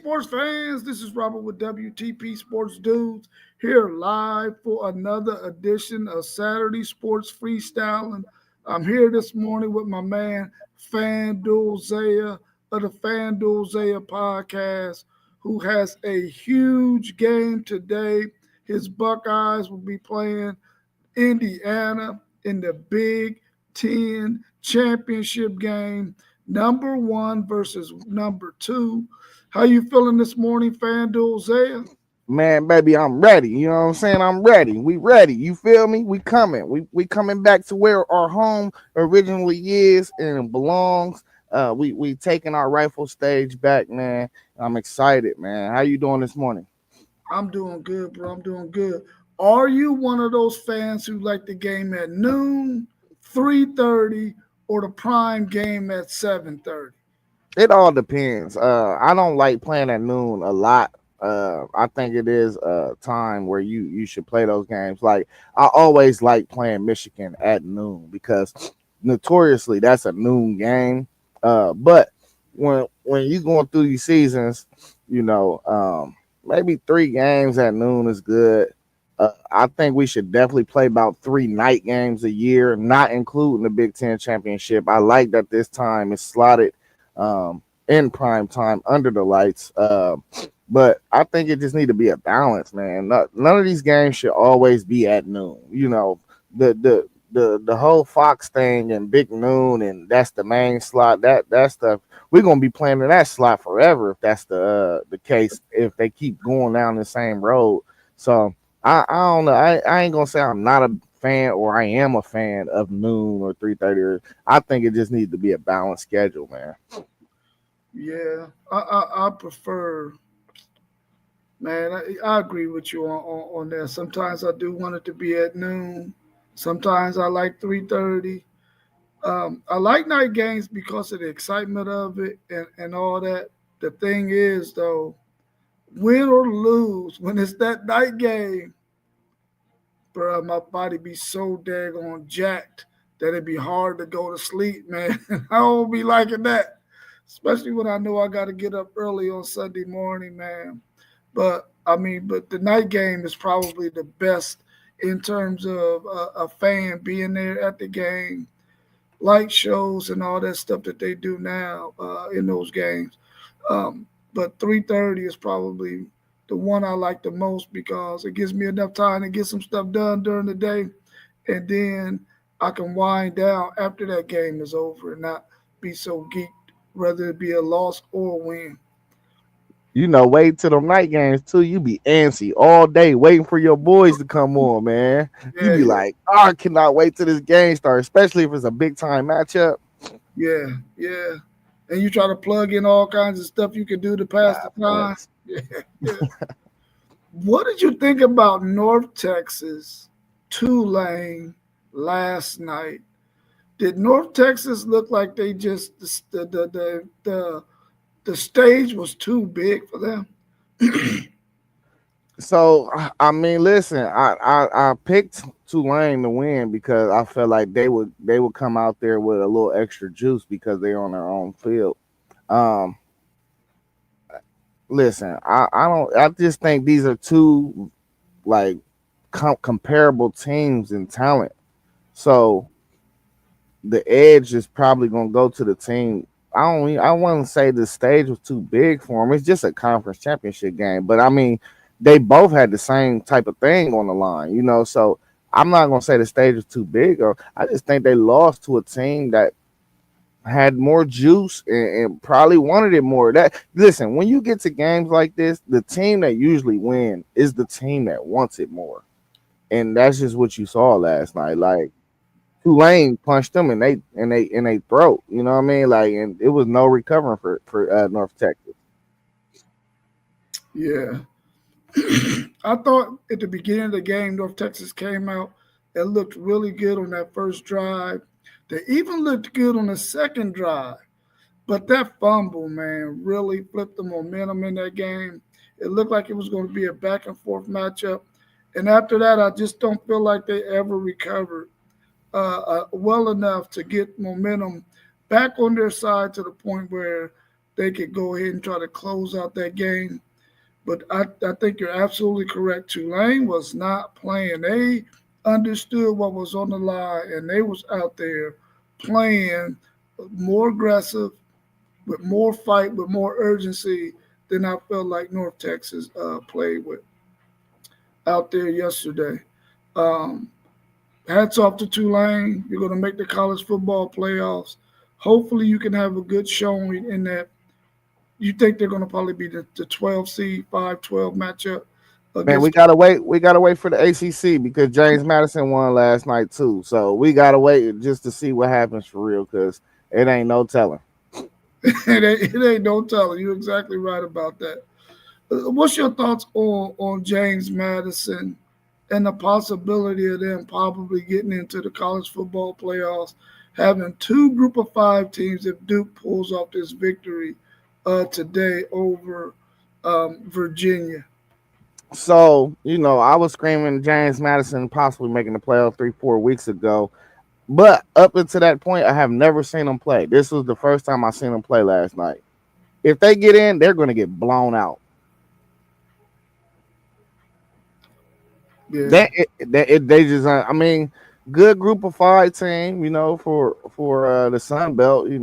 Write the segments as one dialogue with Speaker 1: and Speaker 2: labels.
Speaker 1: sports fans. This is Robert with WTP Sports Dudes here live for another edition of Saturday Sports Freestyling. I'm here this morning with my man FanDuel Zaya of the FanDuel Zaya podcast, who has a huge game today. His Buckeyes will be playing Indiana in the Big Ten championship game, number one versus number two. How you feeling this morning, FanDuel Zaya?
Speaker 2: Man, baby, I'm ready. You know what I'm saying? I'm ready. We ready. You feel me? We coming. We coming back to where our home originally is and it belongs. We taking our rightful stage back, man. I'm excited, man. How you doing this morning?
Speaker 1: I'm doing good, bro. I'm doing good. Are you one of those fans who like the game at noon, 3:30, or the prime game at 7:30?
Speaker 2: It all depends. I don't like playing at noon a lot. I think it is a time where you should play those games. Like I always like playing Michigan at noon because notoriously that's a noon game. But when you going through these seasons, you know, maybe 3 games at noon is good. I think we should definitely play about 3 night games a year, not including the Big Ten championship. I like that this time is slotted in prime time under the lights. But I think it just need to be a balance, man. None of these games should always be at noon. You know, the whole Fox thing and Big Noon and that's the main slot. That stuff we're gonna be playing in that slot forever if that's the case. If they keep going down the same road, so I don't know. I ain't gonna say I'm not a fan or I am a fan of noon or 3:30. I think it just needs to be a balanced schedule, man.
Speaker 1: Yeah, I prefer. Man, I agree with you on that. Sometimes I do want it to be at noon. Sometimes I like 3:30. I like night games because of the excitement of it and all that. The thing is, though, win or lose, when it's that night game, bro, my body be so daggone jacked that it'd be hard to go to sleep, man. I don't be liking that, especially when I know I got to get up early on Sunday morning, man. But the night game is probably the best in terms of a fan being there at the game, light shows and all that stuff that they do now in those games. But 3:30 is probably the one I like the most because it gives me enough time to get some stuff done during the day, and then I can wind down after that game is over and not be so geeked, whether it be a loss or a win.
Speaker 2: You know, wait till the night games too. You be antsy all day waiting for your boys to come on, man. You
Speaker 1: Yeah,
Speaker 2: be
Speaker 1: yeah,
Speaker 2: like, oh, I cannot wait till this game starts, especially if it's a big time matchup.
Speaker 1: yeah, yeah. And you try to plug in all kinds of stuff you can do to pass the
Speaker 2: Nah,
Speaker 1: time.
Speaker 2: facts.
Speaker 1: Yeah, yeah. What did you think about North Texas Tulane last night? Did North Texas look like they just the stage was too big for them?
Speaker 2: So I mean, listen, I picked Tulane to win because I felt like they would come out there with a little extra juice because they're on their own field. Um, listen, I just think these are two like comparable teams in talent. So the edge is probably gonna go to the team. I wouldn't say the stage was too big for them. It's just a conference championship game. But I mean, they both had the same type of thing on the line, you know. So I'm not gonna say the stage was too big, or I just think they lost to a team that had more juice and probably wanted it more. That listen, when you get to games like this, the team that usually win is the team that wants it more, and that's just what you saw last night. Like Tulane punched them and they throat. You know what I mean? Like, and it was no recovering for North Texas.
Speaker 1: Yeah. I thought at the beginning of the game, North Texas came out and looked really good on that first drive. They even looked good on the second drive. But that fumble, man, really flipped the momentum in that game. It looked like it was going to be a back and forth matchup. And after that, I just don't feel like they ever recovered well enough to get momentum back on their side to the point where they could go ahead and try to close out that game. But I think you're absolutely correct. Tulane was not playing. They understood what was on the line, and they was out there playing more aggressive, with more fight, with more urgency than I felt like North Texas played with out there yesterday. Um, Hats off to Tulane. You're going to make the college football playoffs. Hopefully, you can have a good showing in that. You think they're going to probably be the 12 seed, 5-12 matchup
Speaker 2: Man, we
Speaker 1: against.
Speaker 2: gotta wait. We gotta wait for the ACC because James Madison won last night too. So we gotta wait just to see what happens for real because it ain't no telling.
Speaker 1: It ain't no telling. You're exactly right about that. What's your thoughts on James Madison and the possibility of them probably getting into the college football playoffs, having two group of five teams if Duke pulls off this victory today over Virginia?
Speaker 2: So I was screaming James Madison possibly making the playoff 3 4 weeks ago, but up until that point, I have never seen them play. This was the first time I seen them play last night. If they get in, they're gonna get blown out.
Speaker 1: Yeah,
Speaker 2: They just I mean, good group of five team. For the Sun Belt. They're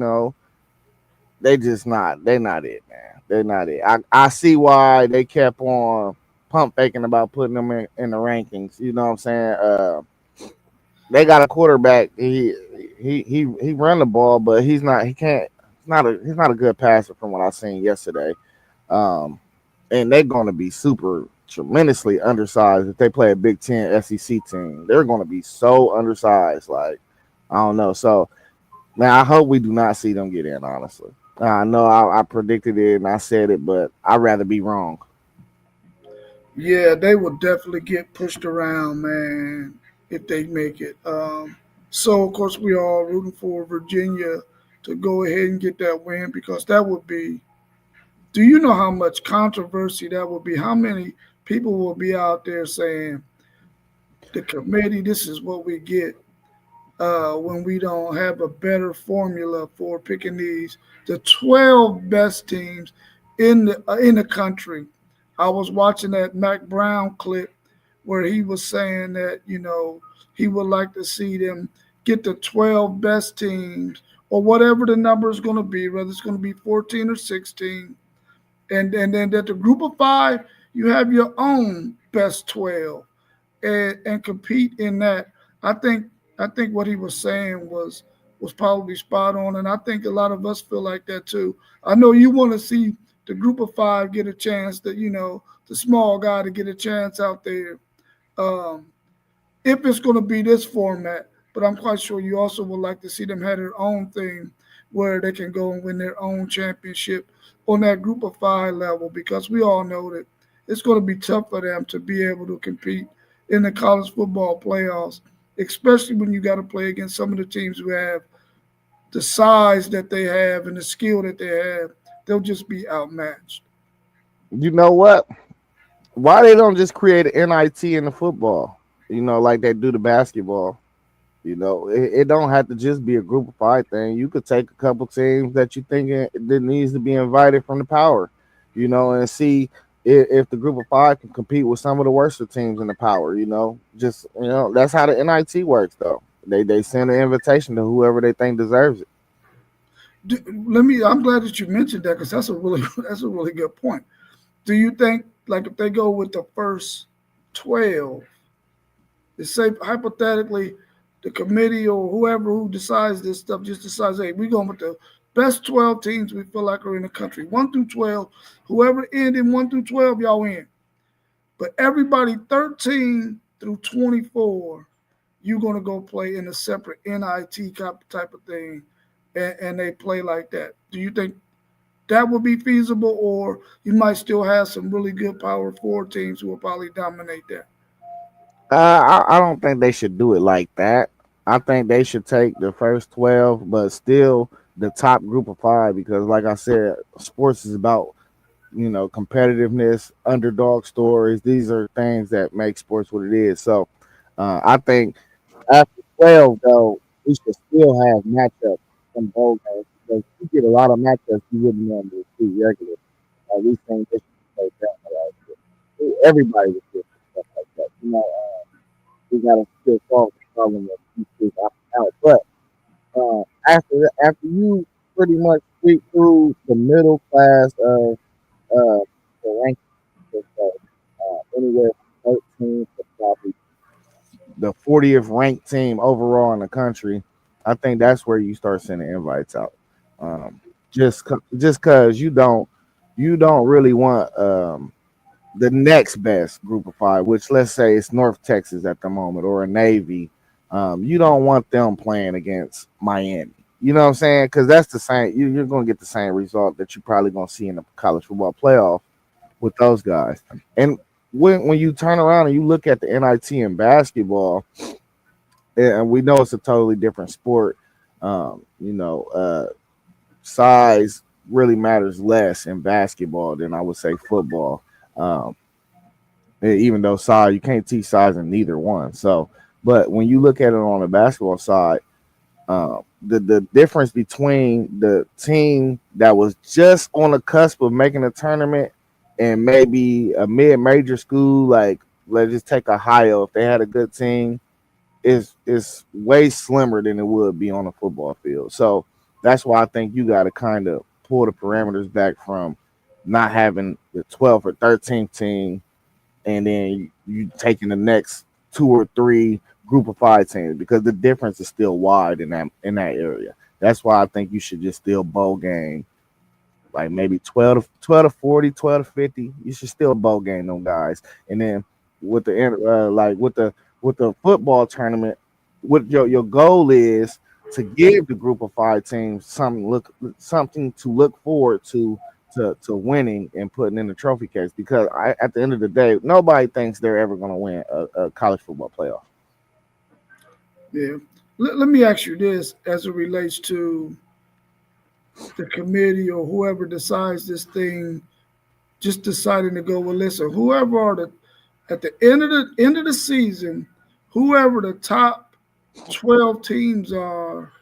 Speaker 2: not it, man. They're not it. I see why they kept on pump faking about putting them in the rankings. You know what I'm saying? They got a quarterback. He run the ball, but he's not. He can't. He's not a good passer from what I seen yesterday. Um, and they're going to be super tremendously undersized if they play a Big Ten SEC team. They're going to be so undersized. Like I don't know. So man, I hope we do not see them get in. Honestly, I know I predicted it and I said it, but I'd rather be wrong.
Speaker 1: yeah, they will definitely get pushed around, man, if they make it. So of course we are rooting for Virginia to go ahead and get that win because that would be. Do you know how much controversy that would be? How many people will be out there saying the committee, this is what we get when we don't have a better formula for picking the 12 best teams in the country. I was watching that Mac Brown clip where he was saying that he would like to see them get the 12 best teams or whatever the number is going to be, whether it's going to be 14 or 16, and then that the group of five you have your own best 12 and compete in that. I think I think what he was saying was probably spot on, and I think a lot of us feel like that too. I know you want to see the group of five get a chance, that the small guy to get a chance out there. Um, if it's going to be this format. But I'm quite sure you also would like to see them have their own thing where they can go and win their own championship on that group of five level, because we all know that it's going to be tough for them to be able to compete in the college football playoffs, especially when you got to play against some of the teams who have the size that they have and the skill that they have. They'll just be outmatched.
Speaker 2: You know what? Why they don't just create an NIT in the football? Like they do the basketball. It don't have to just be a group of five thing. You could take a couple teams that you think that needs to be invited from the power, and see if the group of five can compete with some of the worst teams in the power. Just that's how the NIT works though. They send an invitation to whoever they think deserves it.
Speaker 1: Let me. I'm glad that you mentioned that because that's a really that's a really good point. Do you think, like, if they go with the first 12, say hypothetically, the committee or whoever who decides this stuff just decides, hey, we're going with the best 12 teams we feel like are in the country, 1 through 12, whoever end in 1 through 12, y'all in. But everybody 13 through 24, you're going to go play in a separate NIT type of thing, and they play like that. Do you think that would be feasible, or you might still have some really good Power Four teams who will probably dominate that?
Speaker 2: I don't think they should do it like that. I think they should take the first 12, but still the top group of five because, like I said, sports is about competitiveness, underdog stories. These are things that make sports what it is. So I think after 12, though, we should still have matchups in bowl games. because you get a lot of matchups you wouldn't normally see regularly. We've seen this play down last year. Everybody was doing stuff like that. We got to still solve the problem of these out. But after you pretty much sweep through the middle class of the rankings, so, anywhere from 13 to probably the 40th ranked team overall in the country, I think that's where you start sending invites out. Um, just because you don't really want the next best group of five, which let's say it's North Texas at the moment or a Navy. You don't want them playing against Miami. You know what I'm saying? Because that's the same. You're going to get the same result that you're probably going to see in the college football playoff with those guys. And when you turn around and you look at the NIT in basketball, and we know it's a totally different sport. Size really matters less in basketball than I would say football. Um, Even though size, you can't teach size in neither one. So, but when you look at it on the basketball side, the difference between the team that was just on the cusp of making a tournament and maybe a mid-major school, like let's just take Ohio, if they had a good team, is way slimmer than it would be on a football field. So that's why I think you got to kind of pull the parameters back from not having the 12th or 13th team, and then you taking the next two or three group of five teams, because the difference is still wide in that area. That's why I think you should just still bowl game like maybe 12 to 40, 12 to 50. You should still bowl game them guys, and then with with the football tournament, what your goal is to give the group of five teams something to look forward to winning and putting in the trophy case, because at the end of the day, nobody thinks they're ever going to win a college football playoff.
Speaker 1: Yeah. Let me ask you this as it relates to the committee or whoever decides this thing, just deciding to go, well, listen, whoever are the at the end of the season, whoever the top 12 teams are,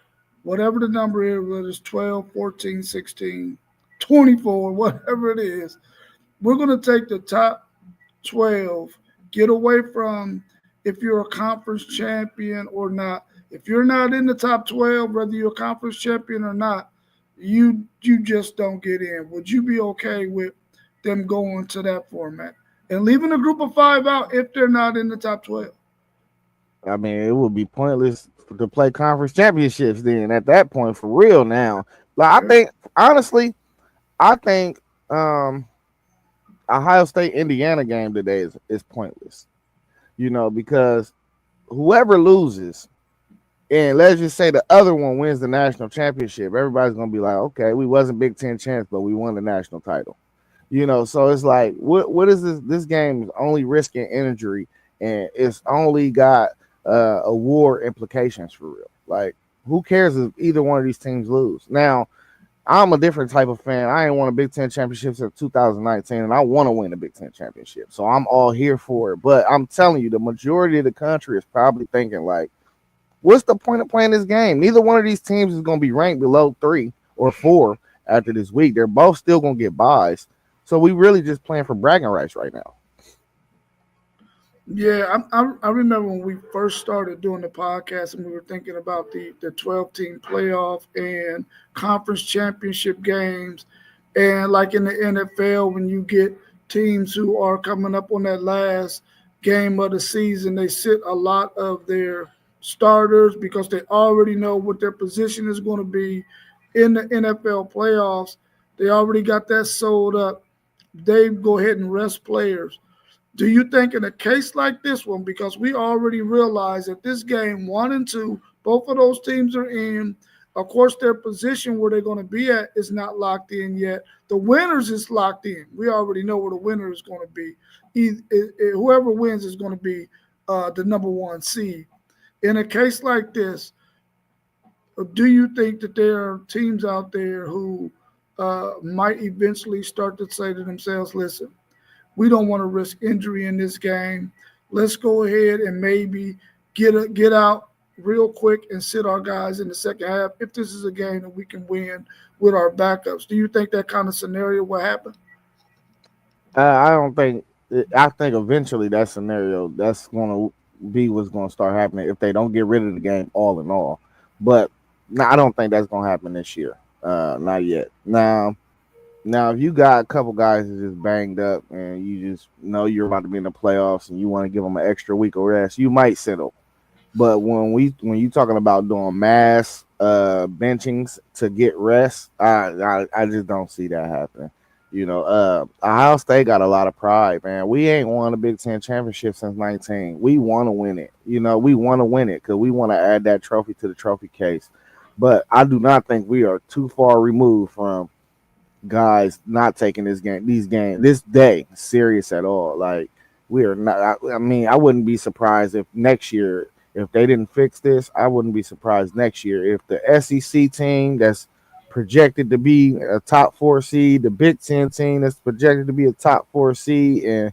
Speaker 1: whatever the number is, whether it's 12, 14, 16, 24, whatever it is, we're going to take the top 12, get away from if you're a conference champion or not. If you're not in the top 12, whether you're a conference champion or not, you just don't get in. Would you be okay with them going to that format and leaving a group of five out if they're not in the top 12?
Speaker 2: I mean, it would be pointless to play conference championships then at that point, for real now. Like, I
Speaker 1: Okay.
Speaker 2: think honestly, I think Ohio State Indiana game today is pointless. Because whoever loses, and let's just say the other one wins the national championship, everybody's gonna be like, okay, we wasn't Big Ten champs, but we won the national title. So it's like, what is this game is only risking injury, and it's only got award implications for real. Like, who cares if either one of these teams lose? Now, I'm a different type of fan. I ain't won a Big Ten championship since 2019, and I want to win a Big Ten championship. So I'm all here for it. But I'm telling you, the majority of the country is probably thinking like, what's the point of playing this game? Neither one of these teams is going to be ranked below 3 or 4 after this week. They're both still going to get buys. So we really just playing for bragging rights right now.
Speaker 1: Yeah, I remember when we first started doing the podcast and we were thinking about the 12 team playoff and conference championship games. And like in the NFL, when you get teams who are coming up on that last game of the season, they sit a lot of their starters because they already know what their position is going to be in the NFL playoffs. They already got that sold up. They go ahead and rest players. Do you think in a case like this one, because we already realize that this game 1 and 2, both of those teams are in. Of course, their position where they're going to be at is not locked in yet. The winners is locked in. We already know where the winner is going to be. Whoever wins is going to be the number one seed. In a case like this, do you think that there are teams out there who might eventually start to say to themselves, listen, we don't want to risk injury in this game. Let's go ahead and maybe get out. real quick and sit our guys in the second half if this is a game that we can win with our backups. Do you think that kind of scenario will happen?
Speaker 2: I don't think. I think eventually that scenario that's going to be what's going to start happening if they don't get rid of the game all in all. But no, I don't think that's going to happen this year. Not yet. Now, if you got a couple guys that just banged up and you just know you're about to be in the playoffs and you want to give them an extra week of rest, you might settle. But when you talking about doing mass benchings to get rest, I just don't see that happening. Ohio State got a lot of pride, man. We ain't won a Big Ten championship since 19. We want to win it. We want to win it because we want to add that trophy to the trophy case. But I do not think we are too far removed from guys not taking this day serious at all. Like we are not. I mean, I wouldn't be surprised if next year, if they didn't fix this, I wouldn't be surprised next year if the SEC team that's projected to be a top four seed, the Big Ten team that's projected to be a top four seed, and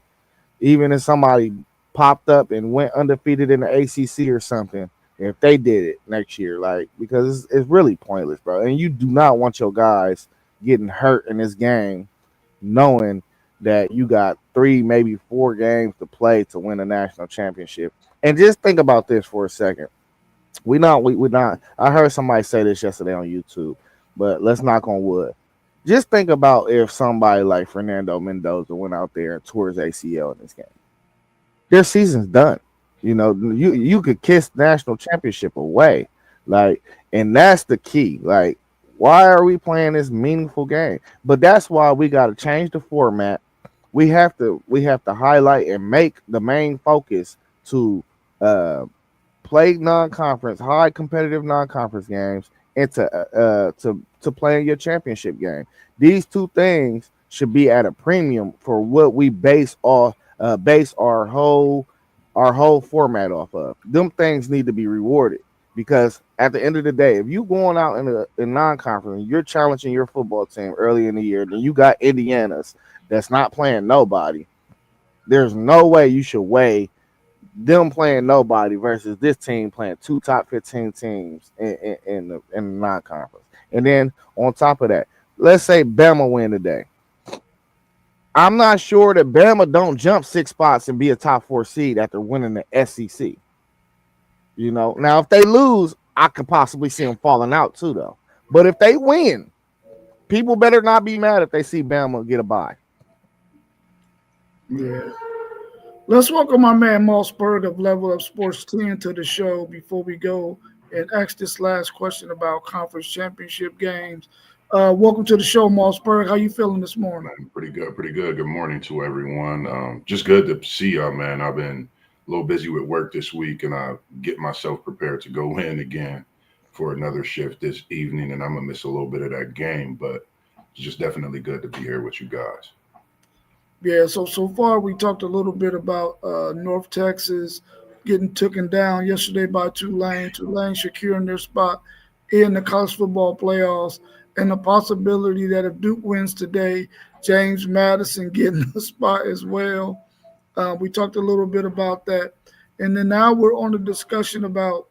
Speaker 2: even if somebody popped up and went undefeated in the ACC or something, if they did it next year, like because it's really pointless, bro. And you do not want your guys getting hurt in this game, knowing that you got three, maybe four games to play to win a national championship. And just think about this for a second. We not. I heard somebody say this yesterday on YouTube, but let's knock on wood. Just think about if somebody like Fernando Mendoza went out there and tore his ACL in this game. Their season's done. You could kiss national championship away. Like, and that's the key. Like, why are we playing this meaningful game? But that's why we gotta change the format. We have to highlight and make the main focus to uh play non-conference, high competitive non-conference games, and to play in your championship game. These two things should be at a premium for what we base our whole format off of. Them things need to be rewarded because at the end of the day, if you going out in non-conference, you're challenging your football team early in the year, then you got Indiana's that's not playing nobody. There's no way you should weigh them playing nobody versus this team playing two top 15 teams in the non-conference. And then on top of that, let's say Bama win today. I'm not sure that Bama don't jump 6 spots and be a top four seed after winning the SEC. Now if they lose, I could possibly see them falling out too, though. But if they win, people better not be mad if they see Bama get a bye.
Speaker 1: Yeah. Let's welcome my man Mossberg of Level Up Sports 10 to the show before we go and ask this last question about conference championship games. Welcome to the show, Mossberg. How you feeling this morning?
Speaker 3: Man, pretty good, pretty good. Good morning to everyone. Just good to see y'all, man. I've been a little busy with work this week, and I get myself prepared to go in again for another shift this evening, and I'm gonna miss a little bit of that game, but it's just definitely good to be here with you guys.
Speaker 1: Yeah, so far we talked a little bit about North Texas getting taken down yesterday by Tulane. Tulane securing their spot in the college football playoffs, and the possibility that if Duke wins today, James Madison getting a spot as well. We talked a little bit about that, and then now we're on the discussion about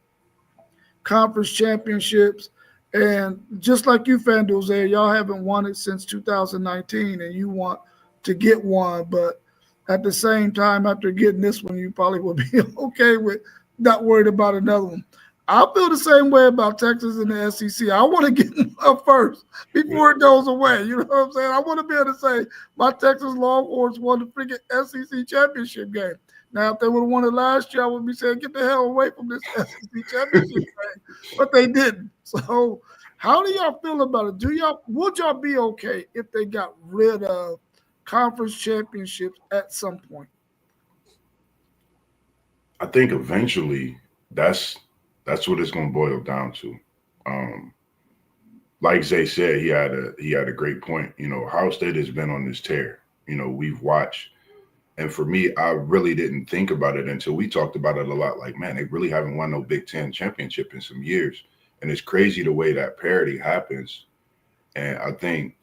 Speaker 1: conference championships. And just like you, FanDuel, there, y'all haven't won it since 2019, and you want to get one. But at the same time, after getting this one, you probably will be okay with not worried about another one. I feel the same way about Texas and the SEC. I want to get them up first before it goes away. You know what I'm saying? I want to be able to say my Texas Longhorns won the freaking SEC championship game. Now, if they would have won it last year, I would be saying, get the hell away from this SEC championship game. But they didn't. So, how do y'all feel about it? Would y'all be okay if they got rid of conference championships at some point?
Speaker 3: I think eventually that's that's what it's gonna boil down to. Um, like Zay said, he had a great point. Ohio State has been on this tear. We've watched. And for me, I really didn't think about it until we talked about it a lot. Like, man, they really haven't won no Big Ten championship in some years. And it's crazy the way that parity happens. And I think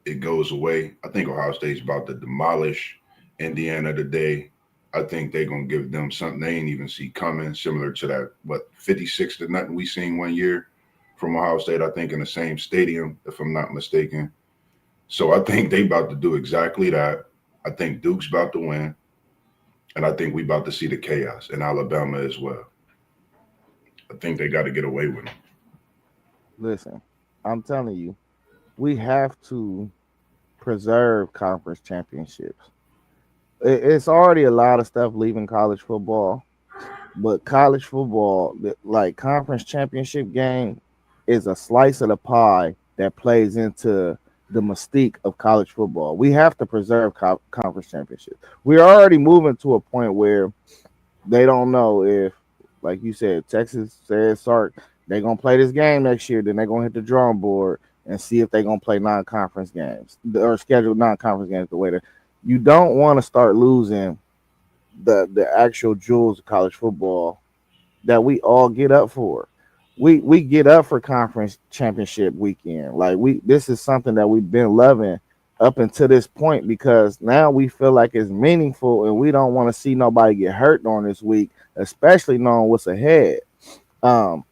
Speaker 3: it goes away. I think Ohio State's about to demolish Indiana today. I think they're gonna give them something they ain't even see coming, similar to that 56 to nothing we seen one year from Ohio State. I think in the same stadium, if I'm not mistaken. So I think they about to do exactly that. I think Duke's about to win, and I think we about to see the chaos in Alabama as well. I think they got to get away with it.
Speaker 2: Listen, I'm telling you, we have to preserve conference championships. It's already a lot of stuff leaving college football, but college football, like conference championship game, is a slice of the pie that plays into the mystique of college football. We have to preserve conference championships. We're already moving to a point where they don't know if, like you said, Texas says Sark, they're gonna play this game next year. Then they're gonna hit the drawing board and see if they're gonna play non-conference games or schedule non-conference games. The way that you don't want to start losing the actual jewels of college football that we all get up for. We get up for conference championship weekend. Like we this is something that we've been loving up until this point because now we feel like it's meaningful and we don't want to see nobody get hurt during this week, especially knowing what's ahead. Um,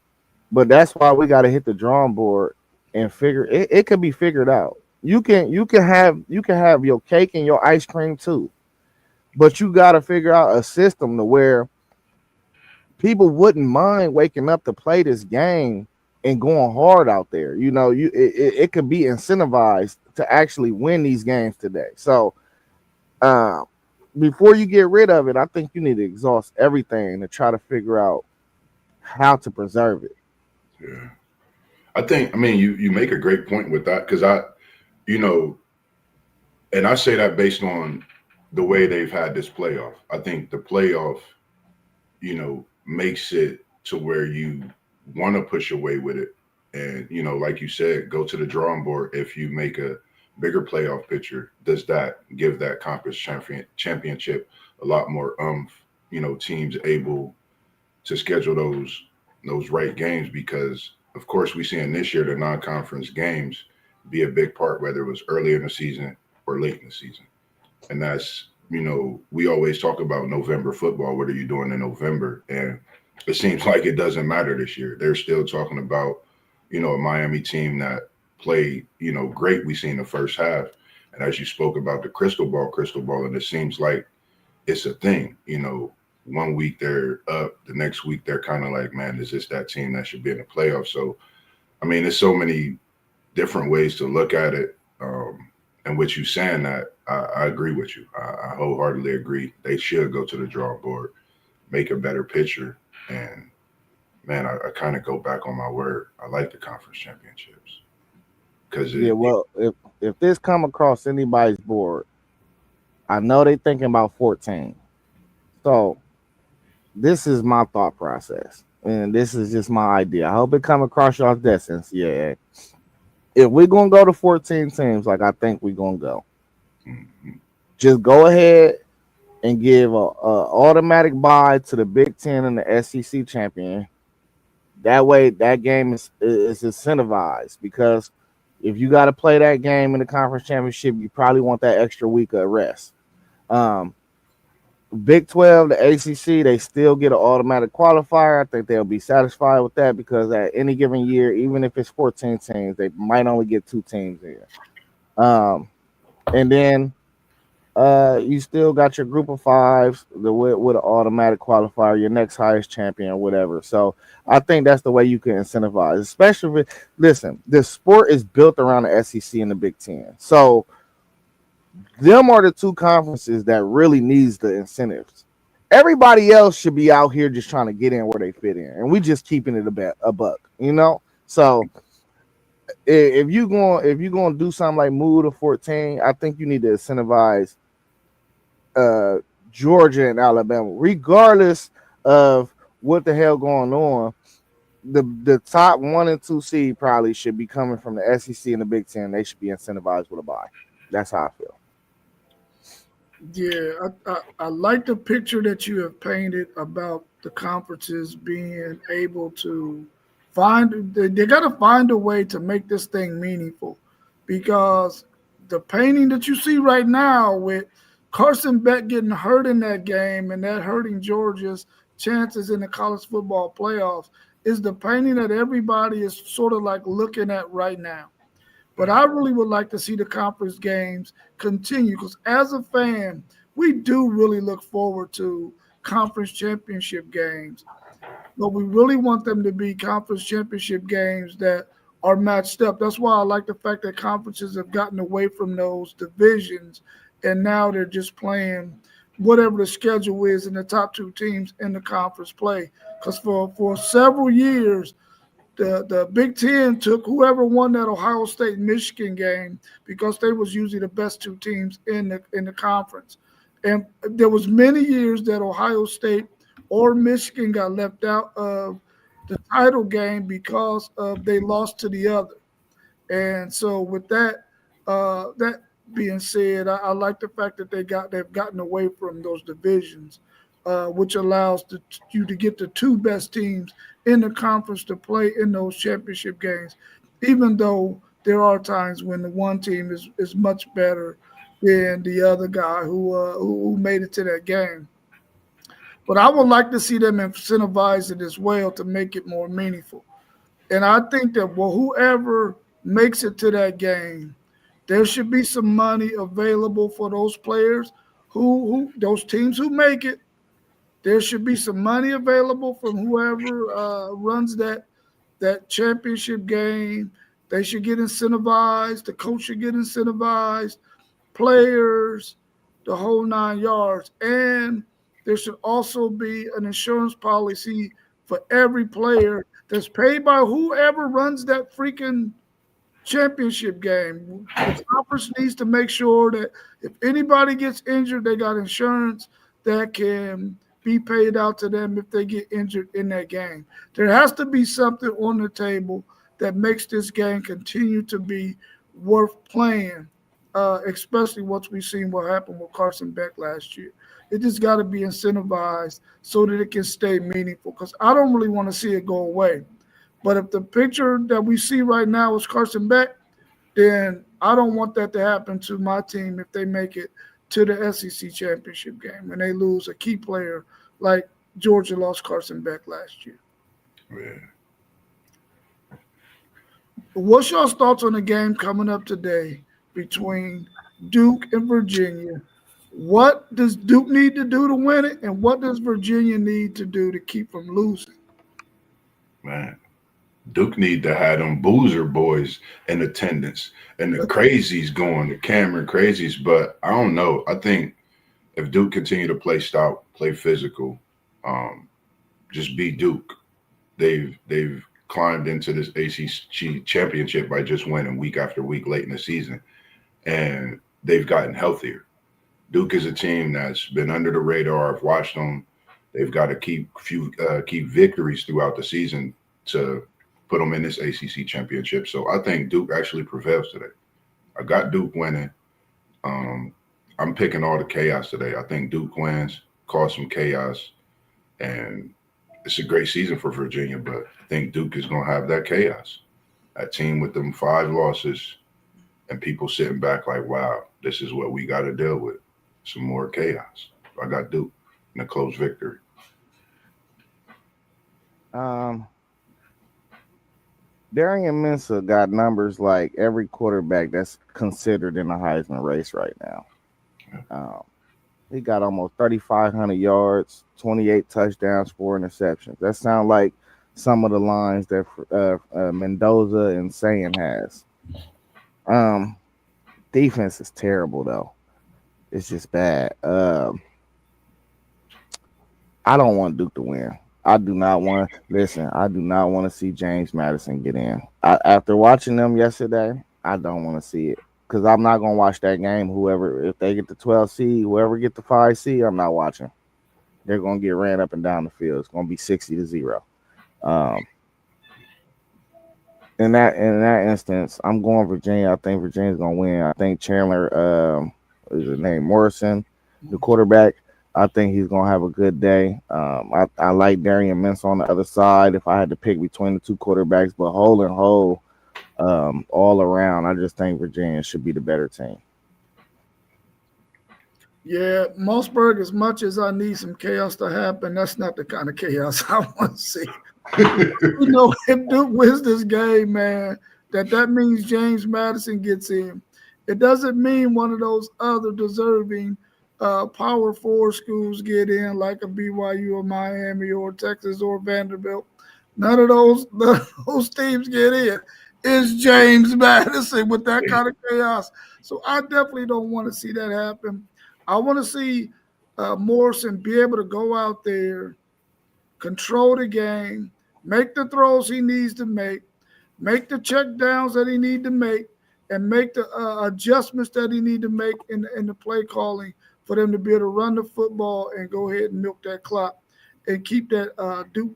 Speaker 2: but that's why we got to hit the drawing board and figure it. It can be figured out. You can have your cake and your ice cream too, but you got to figure out a system to where people wouldn't mind waking up to play this game and going hard out there. You know, it could be incentivized to actually win these games today. So uh, before you get rid of it, I think you need to exhaust everything to try to figure out how to preserve it.
Speaker 3: Yeah, I think. I mean, you make a great point with that because you know, and I say that based on the way they've had this playoff. I think the playoff, makes it to where you want to push away with it. And, like you said, go to the drawing board. If you make a bigger playoff picture, does that give that conference championship a lot more teams able to schedule those right games because of course we seeing this year the non-conference games be a big part whether it was early in the season or late in the season. And that's we always talk about November football. What are you doing in November? And it seems like it doesn't matter this year. They're still talking about a Miami team that played great. We seen the first half, and as you spoke about the crystal ball, and it seems like it's a thing. One week they're up, the next week they're kind of like, man, is this that team that should be in the playoffs? So I mean, there's so many different ways to look at it. And with you saying that, I agree with you. I wholeheartedly agree. They should go to the drawing board, make a better picture. And man, I kind of go back on my word. I like the conference championships because
Speaker 2: Yeah, well, if this come across anybody's board, I know they thinking about 14. So this is my thought process, and this is just my idea. I hope it come across y'all's distance. Yeah, if we're gonna go to 14 teams, like I think we're gonna go,
Speaker 3: mhm,
Speaker 2: just go ahead and give a automatic bye to the Big Ten and the SEC champion. That way, that game is incentivized because if you got to play that game in the conference championship, you probably want that extra week of rest. Um, Big 12, the ACC, they still get an automatic qualifier. I think they'll be satisfied with that because at any given year, even if it's 14 teams, they might only get two teams in. Um, and then you still got your group of fives with an automatic qualifier, your next highest champion, or whatever. So I think that's the way you can incentivize, especially listen, the sport is built around the SEC and the Big Ten. So them are the two conferences that really needs the incentives. Everybody else should be out here just trying to get in where they fit in, and we just keeping it a buck, you know. So if you going to do something like move to 14, I think you need to incentivize uh, Georgia and Alabama, regardless of what the hell going on. The top 1 and 2 seed probably should be coming from the SEC and the Big Ten. They should be incentivized with a bye. That's how I feel.
Speaker 1: Yeah, I like the picture that you have painted about the conferences being able to they got to find a way to make this thing meaningful because the painting that you see right now with Carson Beck getting hurt in that game and that hurting Georgia's chances in the college football playoffs is the painting that everybody is sort of like looking at right now. But I really would like to see the conference games continue because as a fan, we do really look forward to conference championship games, but we really want them to be conference championship games that are matched up. That's why I like the fact that conferences have gotten away from those divisions and now they're just playing whatever the schedule is and the top two teams in the conference play. Because for several years, the Big Ten took whoever won that Ohio State Michigan game because they was usually the best two teams in the conference. And there was many years that Ohio State or Michigan got left out of the title game because of they lost to the other. And so with that being said, I like the fact that they've gotten away from those divisions, which allows you to get the two best teams in the conference to play in those championship games, even though there are times when the one team is much better than the other guy who made it to that game. But I would like to see them incentivize it as well to make it more meaningful. And I think that well, whoever makes it to that game, there should be some money available for those players who those teams who make it. There should be some money available from whoever runs that championship game. They should get incentivized. The coach should get incentivized. Players, the whole 9 yards. And there should also be an insurance policy for every player that's paid by whoever runs that freaking championship game. The conference needs to make sure that if anybody gets injured, they got insurance that can be paid out to them if they get injured in that game. There has to be something on the table that makes this game continue to be worth playing, especially once we've seen what happened with Carson Beck last year. It just got to be incentivized so that it can stay meaningful because I don't really want to see it go away. But if the picture that we see right now is Carson Beck, then I don't want that to happen to my team if they make it to the SEC championship game and they lose a key player like Georgia lost Carson Beck last year.
Speaker 3: Yeah.
Speaker 1: What's your thoughts on the game coming up today between Duke and Virginia? What does Duke need to do to win it, and what does Virginia need to do to keep from losing?
Speaker 3: Man, Duke need to have them boozer boys in attendance and the crazies going, the Cameron crazies. But I don't know. I think if Duke continue to play stout, play physical, um, just be Duke. They've climbed into this ACC championship by just winning week after week late in the season, and they've gotten healthier. Duke is a team that's been under the radar. I've watched them. They've got to keep victories throughout the season to put them in this ACC championship. So I think Duke actually prevails today. I got Duke winning. Um, I'm picking all the chaos today. I think Duke wins, cause some chaos, and it's a great season for Virginia. But I think Duke is going to have that chaos. That team with them 5 losses and people sitting back like, wow, this is what we got to deal with. Some more chaos. I got Duke in a close victory.
Speaker 2: Um, Darian Mensah got numbers like every quarterback that's considered in the Heisman race right now. Um, he got almost 3,500 yards, 28 touchdowns, 4 interceptions. That sounds like some of the lines that Mendoza and Sayan has. Um, Defense is terrible though. It's just bad. I don't want Duke to win. I do not want listen. I do not want to see James Madison get in. After watching them yesterday, I don't want to see it because I'm not gonna watch that game. Whoever, if they get the 12 seed, whoever get the 5 seed, I'm not watching. They're gonna get ran up and down the field. It's gonna be 60-0. Um, in that instance, I'm going Virginia. I think Virginia's gonna win. I think Chandler, what is his name, Morrison, the quarterback. I think he's gonna have a good day. I like Darian Mintz on the other side. If I had to pick between the two quarterbacks, but whole all around, I just think Virginia should be the better team.
Speaker 1: Yeah, Mossberg, as much as I need some chaos to happen, that's not the kind of chaos I want to see. You know, if Duke wins this game, man, that means James Madison gets in. It doesn't mean one of those other deserving Power Four schools get in, like a BYU or Miami or Texas or Vanderbilt. None of those teams get in. It's James Madison with that kind of chaos. So I definitely don't want to see that happen. I want to see Morrison be able to go out there, control the game, make the throws he needs to make the check downs that he need to make, and make the adjustments that he need to make in the play calling for them to be able to run the football and go ahead and milk that clock and keep that Duke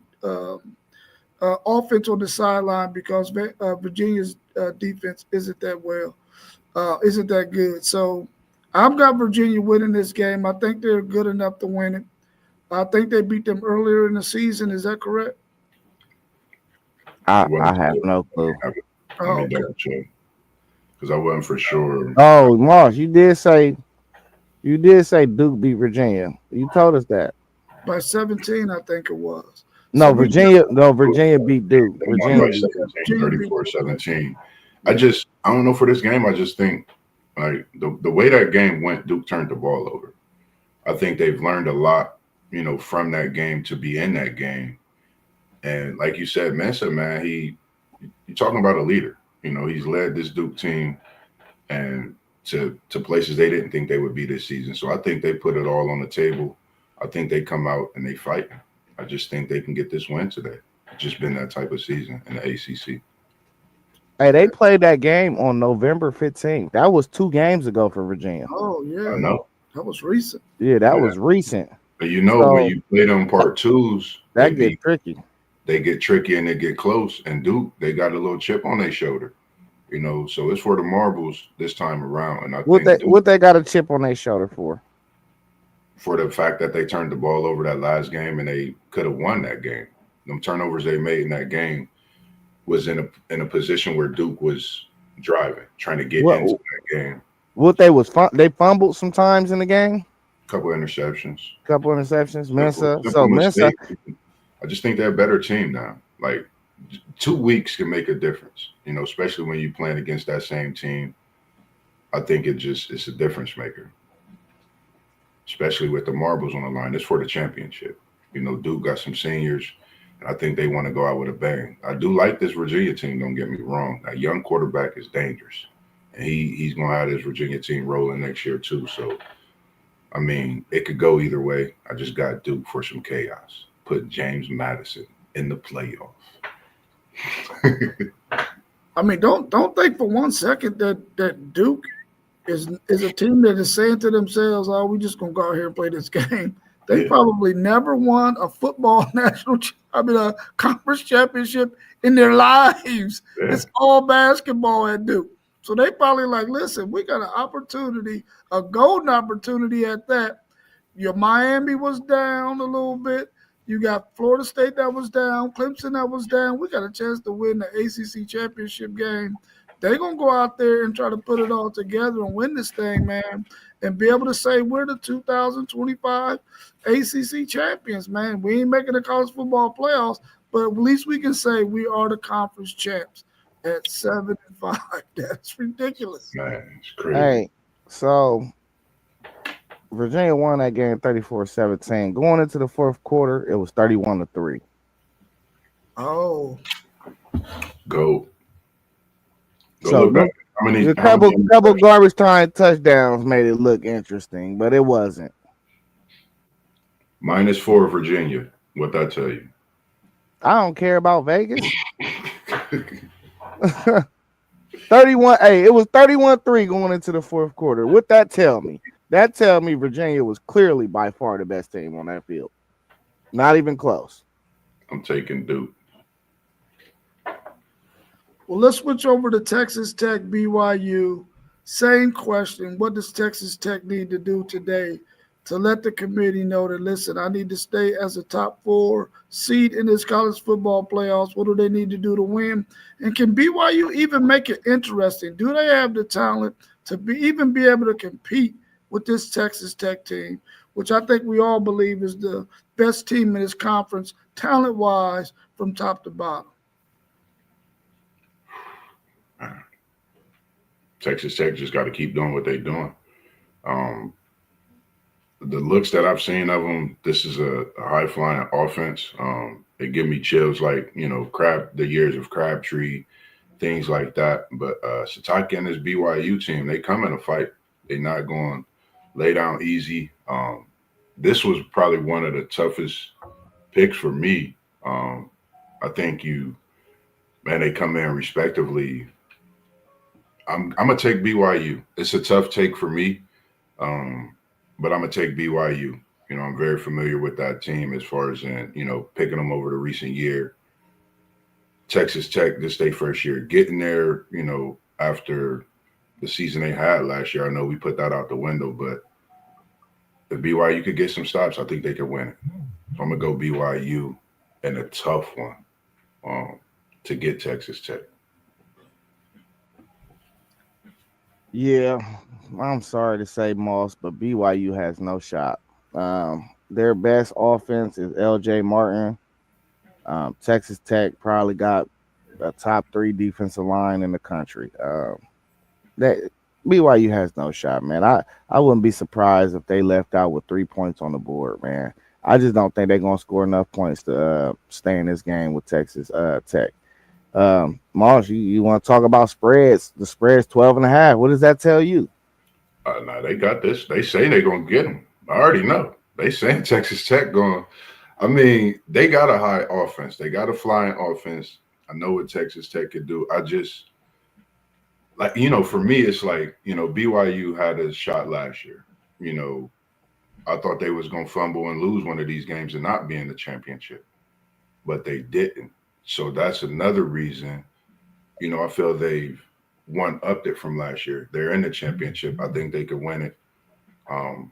Speaker 1: offense on the sideline because Virginia's defense isn't that isn't that good. So I've got Virginia winning this game. I think they're good enough to win it. I think they beat them earlier in the season. Is that correct?
Speaker 3: I
Speaker 2: I
Speaker 3: wasn't
Speaker 2: have
Speaker 3: sure.
Speaker 2: no clue.
Speaker 3: Let
Speaker 1: Oh,
Speaker 3: me
Speaker 1: okay.
Speaker 3: double check because I wasn't for sure.
Speaker 2: Oh, Moss, you did say Duke beat Virginia. You told us that.
Speaker 1: By 17, I think it was. So
Speaker 2: No,
Speaker 1: we
Speaker 2: Virginia. No, Virginia beat Duke.
Speaker 3: They won
Speaker 2: Virginia
Speaker 3: by
Speaker 2: beat.
Speaker 3: 17,
Speaker 1: Virginia beat.
Speaker 3: 34-17.
Speaker 1: Yeah.
Speaker 3: I don't know for this game. I just think like the way that game went, Duke turned the ball over. I think they've learned a lot, from that game to be in that game. And like you said, Mensa, man, you're talking about a leader. He's led this Duke team and to places they didn't think they would be this season. So I think they put it all on the table. I think they come out and they fight. I just think they can get this win today. It's just been that type of season in the ACC.
Speaker 2: Hey, they played that game on November 15th. That was 2 games ago for Virginia.
Speaker 1: Oh,
Speaker 3: I
Speaker 1: yeah.
Speaker 3: know.
Speaker 1: That was recent.
Speaker 2: Yeah, that
Speaker 3: Yeah.
Speaker 2: was recent.
Speaker 3: But when
Speaker 2: So
Speaker 3: you play them part twos,
Speaker 2: that get tricky.
Speaker 3: they get tricky and they get close. And Duke, they got a little chip on their shoulder. So it's for the marbles this time around. And I
Speaker 2: What
Speaker 3: think
Speaker 2: they
Speaker 3: Duke,
Speaker 2: what they got a chip on their shoulder for?
Speaker 3: for the fact that they turned the ball over that last game and they could have won that game. Them turnovers they made in that game was in a position where Duke was driving, trying to get into
Speaker 2: What
Speaker 3: that game.
Speaker 2: what they was they fumbled sometimes in the game.
Speaker 3: Couple interceptions,
Speaker 2: Couple interceptions.
Speaker 3: simple,
Speaker 2: Mensa.
Speaker 3: simple
Speaker 2: So Mensa.
Speaker 3: mistake. I just think they're a better team now. Like 2 weeks can make a difference, especially when you're playing against that same team. I think it's a difference maker, especially with the marbles on the line. It's for the championship. Duke got some seniors, and I think they want to go out with a bang. I do like this Virginia team. Don't get me wrong. That young quarterback is dangerous, and he's going to have this Virginia team rolling next year too. So I mean, it could go either way. I just got Duke for some chaos. Put James Madison in the playoff.
Speaker 1: I mean, don't think for one second that Duke is a team that is saying to themselves, "Oh, we just gonna go out here and play this game." They
Speaker 3: Yeah,
Speaker 1: probably never won a football a conference championship in their lives.
Speaker 3: yeah,
Speaker 1: It's all basketball at Duke. So they probably like, listen, we got an opportunity, a golden opportunity at that. Your Miami was down a little bit. You got Florida State that was down, Clemson that was down. We got a chance to win the ACC championship game. They're going to go out there and try to put it all together and win this thing, man, and be able to say we're the 2025 ACC champions, man. We ain't making the college football playoffs, but at least we can say we are the conference champs at 7-5. That's ridiculous.
Speaker 3: man, it's crazy.
Speaker 2: Hey, so Virginia won that game 34-17. Going into the fourth quarter, it was 31-3.
Speaker 1: Oh,
Speaker 3: Go, go
Speaker 2: So
Speaker 3: look back. How many?
Speaker 2: a
Speaker 3: How
Speaker 2: couple
Speaker 3: many?
Speaker 2: couple garbage time touchdowns made it look interesting, but it wasn't.
Speaker 3: -4 Virginia. What that tell you?
Speaker 2: I don't care about Vegas. 31. Hey, it was 31-3 going into the fourth quarter. What that tell me? That tell me Virginia was clearly by far the best team on that field. Not even close.
Speaker 3: I'm taking Duke.
Speaker 1: well, let's switch over to Texas Tech BYU. Same question. What does Texas Tech need to do today to let the committee know that, listen, I need to stay as a top 4 seed in this college football playoffs? What do they need to do to win? And can BYU even make it interesting? Do they have the talent to even be able to compete with this Texas Tech team, which I think we all believe is the best team in this conference, talent wise, from top to bottom.
Speaker 3: Texas Tech just got to keep doing what they're doing. Um, the looks that I've seen of them, this is a high flying offense. It give me chills, like Crab, the years of Crabtree, things like that. But Sataki and this BYU team, they come in a fight. They're not going to lay down easy. This was probably one of the toughest picks for me. I think man, they come in respectively. I'm gonna take BYU. It's a tough take for me, um, but I'm gonna take BYU. I'm very familiar with that team as far as in picking them over the recent year. Texas Tech, this their first year getting there. After the season they had last year, I know we put that out the window, but if BYU could get some stops, I think they could win it. So I'm gonna go BYU and a tough one to get Texas Tech.
Speaker 2: Yeah, I'm sorry to say, Moss, but BYU has no shot. Their best offense is LJ Martin. Texas Tech probably got a top three defensive line in the country. That BYU has no shot, man. I wouldn't be surprised if they left out with 3 points on the board, man. I just don't think they're gonna score enough points to stay in this game with Texas Tech. Moss, you want to talk about spreads? The spread's 12.5. What does that tell you?
Speaker 3: Now they got this. They say they're gonna get them. I already know. They saying Texas Tech going. I mean, they got a high offense. They got a flying offense. I know what Texas Tech could do. I just for me, it's like BYU had a shot last year. You know, I thought they was gonna fumble and lose one of these games and not be in the championship, but they didn't. So that's another reason. I feel they've one upped it from last year. They're in the championship. I think they could win it. Um,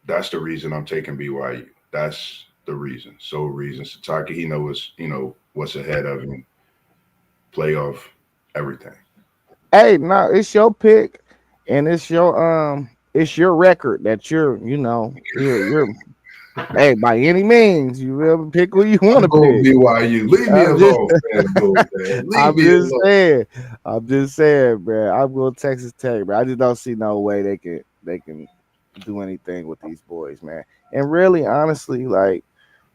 Speaker 3: that's the reason I'm taking BYU. That's the reason. So reason. Sataki, he knows what's ahead of him. Playoff, everything.
Speaker 2: Hey, no, it's your pick, and it's your record that you're hey, by any means, you will pick who you want
Speaker 3: I'm
Speaker 2: to
Speaker 3: going
Speaker 2: pick.
Speaker 3: BYU. Leave me
Speaker 2: I'm just,
Speaker 3: alone, FanDuel, man. Leave
Speaker 2: I'm
Speaker 3: me
Speaker 2: just
Speaker 3: alone.
Speaker 2: saying, I'm just saying, man. I'm going Texas Tech, but I just don't see no way they can do anything with these boys, man. And really, honestly, like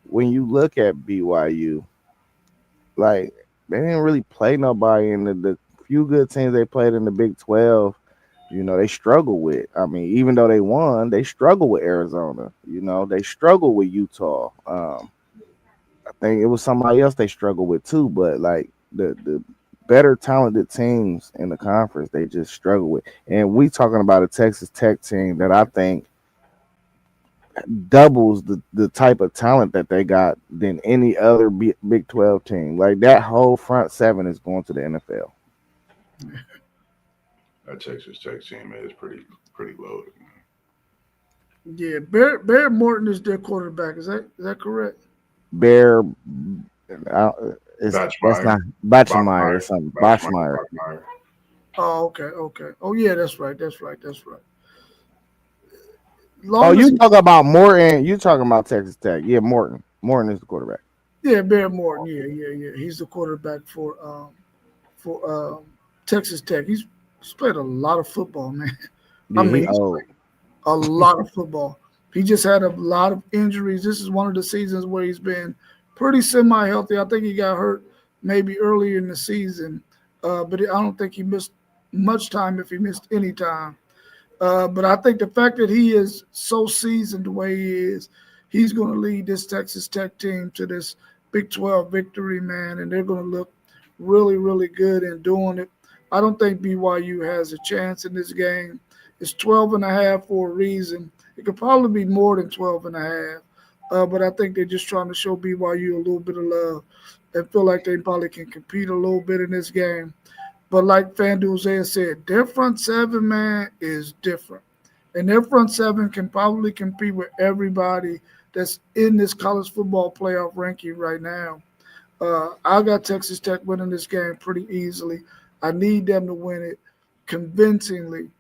Speaker 2: when you look at BYU, like they didn't really play nobody in the few good teams they played in the Big 12. They struggle with. I mean, even though they won, they struggle with Arizona. They struggle with Utah. I think it was somebody else they struggled with too, but like the better talented teams in the conference, they just struggle with. And we talking about a Texas Tech team that I think doubles the type of talent that they got than any other Big 12 team. Like that whole front seven is going to the NFL.
Speaker 3: That Texas Tech team is pretty loaded.
Speaker 1: Yeah, Bear Morton is their quarterback. Is that correct?
Speaker 2: Bear, uh, it's that's
Speaker 3: Batchmeyer,
Speaker 2: not Bachmeyer or
Speaker 3: Bachmeyer,
Speaker 2: something.
Speaker 3: Batchmeyer,
Speaker 2: Bachmeyer.
Speaker 3: Bachmeyer.
Speaker 1: Oh, okay, okay. Oh, yeah, that's right. That's right. That's right.
Speaker 2: Oh,
Speaker 1: Long as
Speaker 2: you talking about Morton? You talking about Texas Tech? Yeah, Morton. Morton is the quarterback.
Speaker 1: yeah, Bear Morton. Yeah, yeah, yeah. He's the quarterback for Texas Tech. He's played a lot of football, man. I
Speaker 2: Yeah, he
Speaker 1: mean, he's
Speaker 2: old.
Speaker 1: played a lot of football. He just had a lot of injuries. This is one of the seasons where he's been pretty semi-healthy. I think he got hurt maybe earlier in the season, but I don't think he missed much time if he missed any time. But I think the fact that he is so seasoned the way he is, he's going to lead this Texas Tech team to this Big 12 victory, man, and they're going to look really, really good in doing it. I don't think BYU has a chance in this game. It's 12.5 for a reason. It could probably be more than 12.5. But I think they're just trying to show BYU a little bit of love and feel like they probably can compete a little bit in this game. But like FanDuel said, their front seven, man, is different. And their front seven can probably compete with everybody that's in this college football playoff ranking right now. I got Texas Tech winning this game pretty easily. I need them to win it convincingly.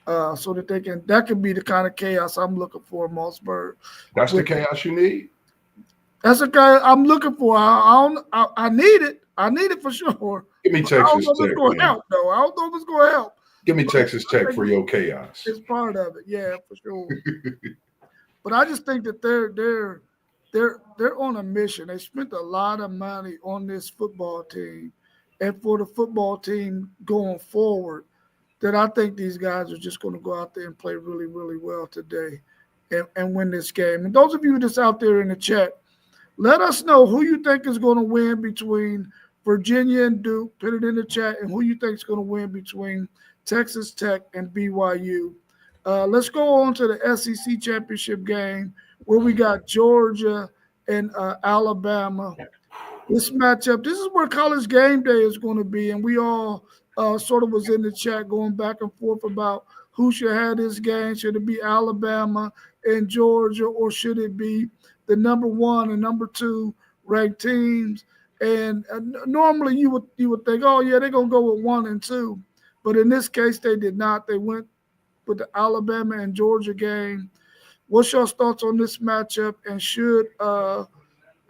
Speaker 1: so that they can. That could be the kind of chaos I'm looking for, in Mossberg.
Speaker 3: That's the
Speaker 1: With
Speaker 3: chaos you need.
Speaker 1: that's the guy I'm looking for. I don't. I need it. I need it for sure.
Speaker 3: Give me
Speaker 1: But I don't
Speaker 3: Texas
Speaker 1: know if it's
Speaker 3: Tech,
Speaker 1: going to
Speaker 3: man.
Speaker 1: help though. I don't know if it's going to help.
Speaker 3: Give me
Speaker 1: But
Speaker 3: Texas
Speaker 1: I
Speaker 3: Tech
Speaker 1: think
Speaker 3: for your chaos.
Speaker 1: it's part of it. Yeah, for sure. But I just think that they're on a mission. They spent a lot of money on this football team, and for the football team going forward, that I think these guys are just going to go out there and play really, really well today, and win this game. And those of you that's out there in the chat, let us know who you think is going to win between Virginia and Duke. Put it in the chat, and who you think is going to win between Texas Tech and BYU. Let's go on to the SEC championship game where we got Georgia and Alabama. This matchup, this is where college game day is going to be, and we all sort of was in the chat going back and forth about who should have this game. Should it be Alabama and Georgia, or should it be the number one and number two ranked teams? And normally you would think, oh yeah, they're gonna go with one and two, but in this case they did not. They went with the Alabama and Georgia game. What's your thoughts on this matchup? And should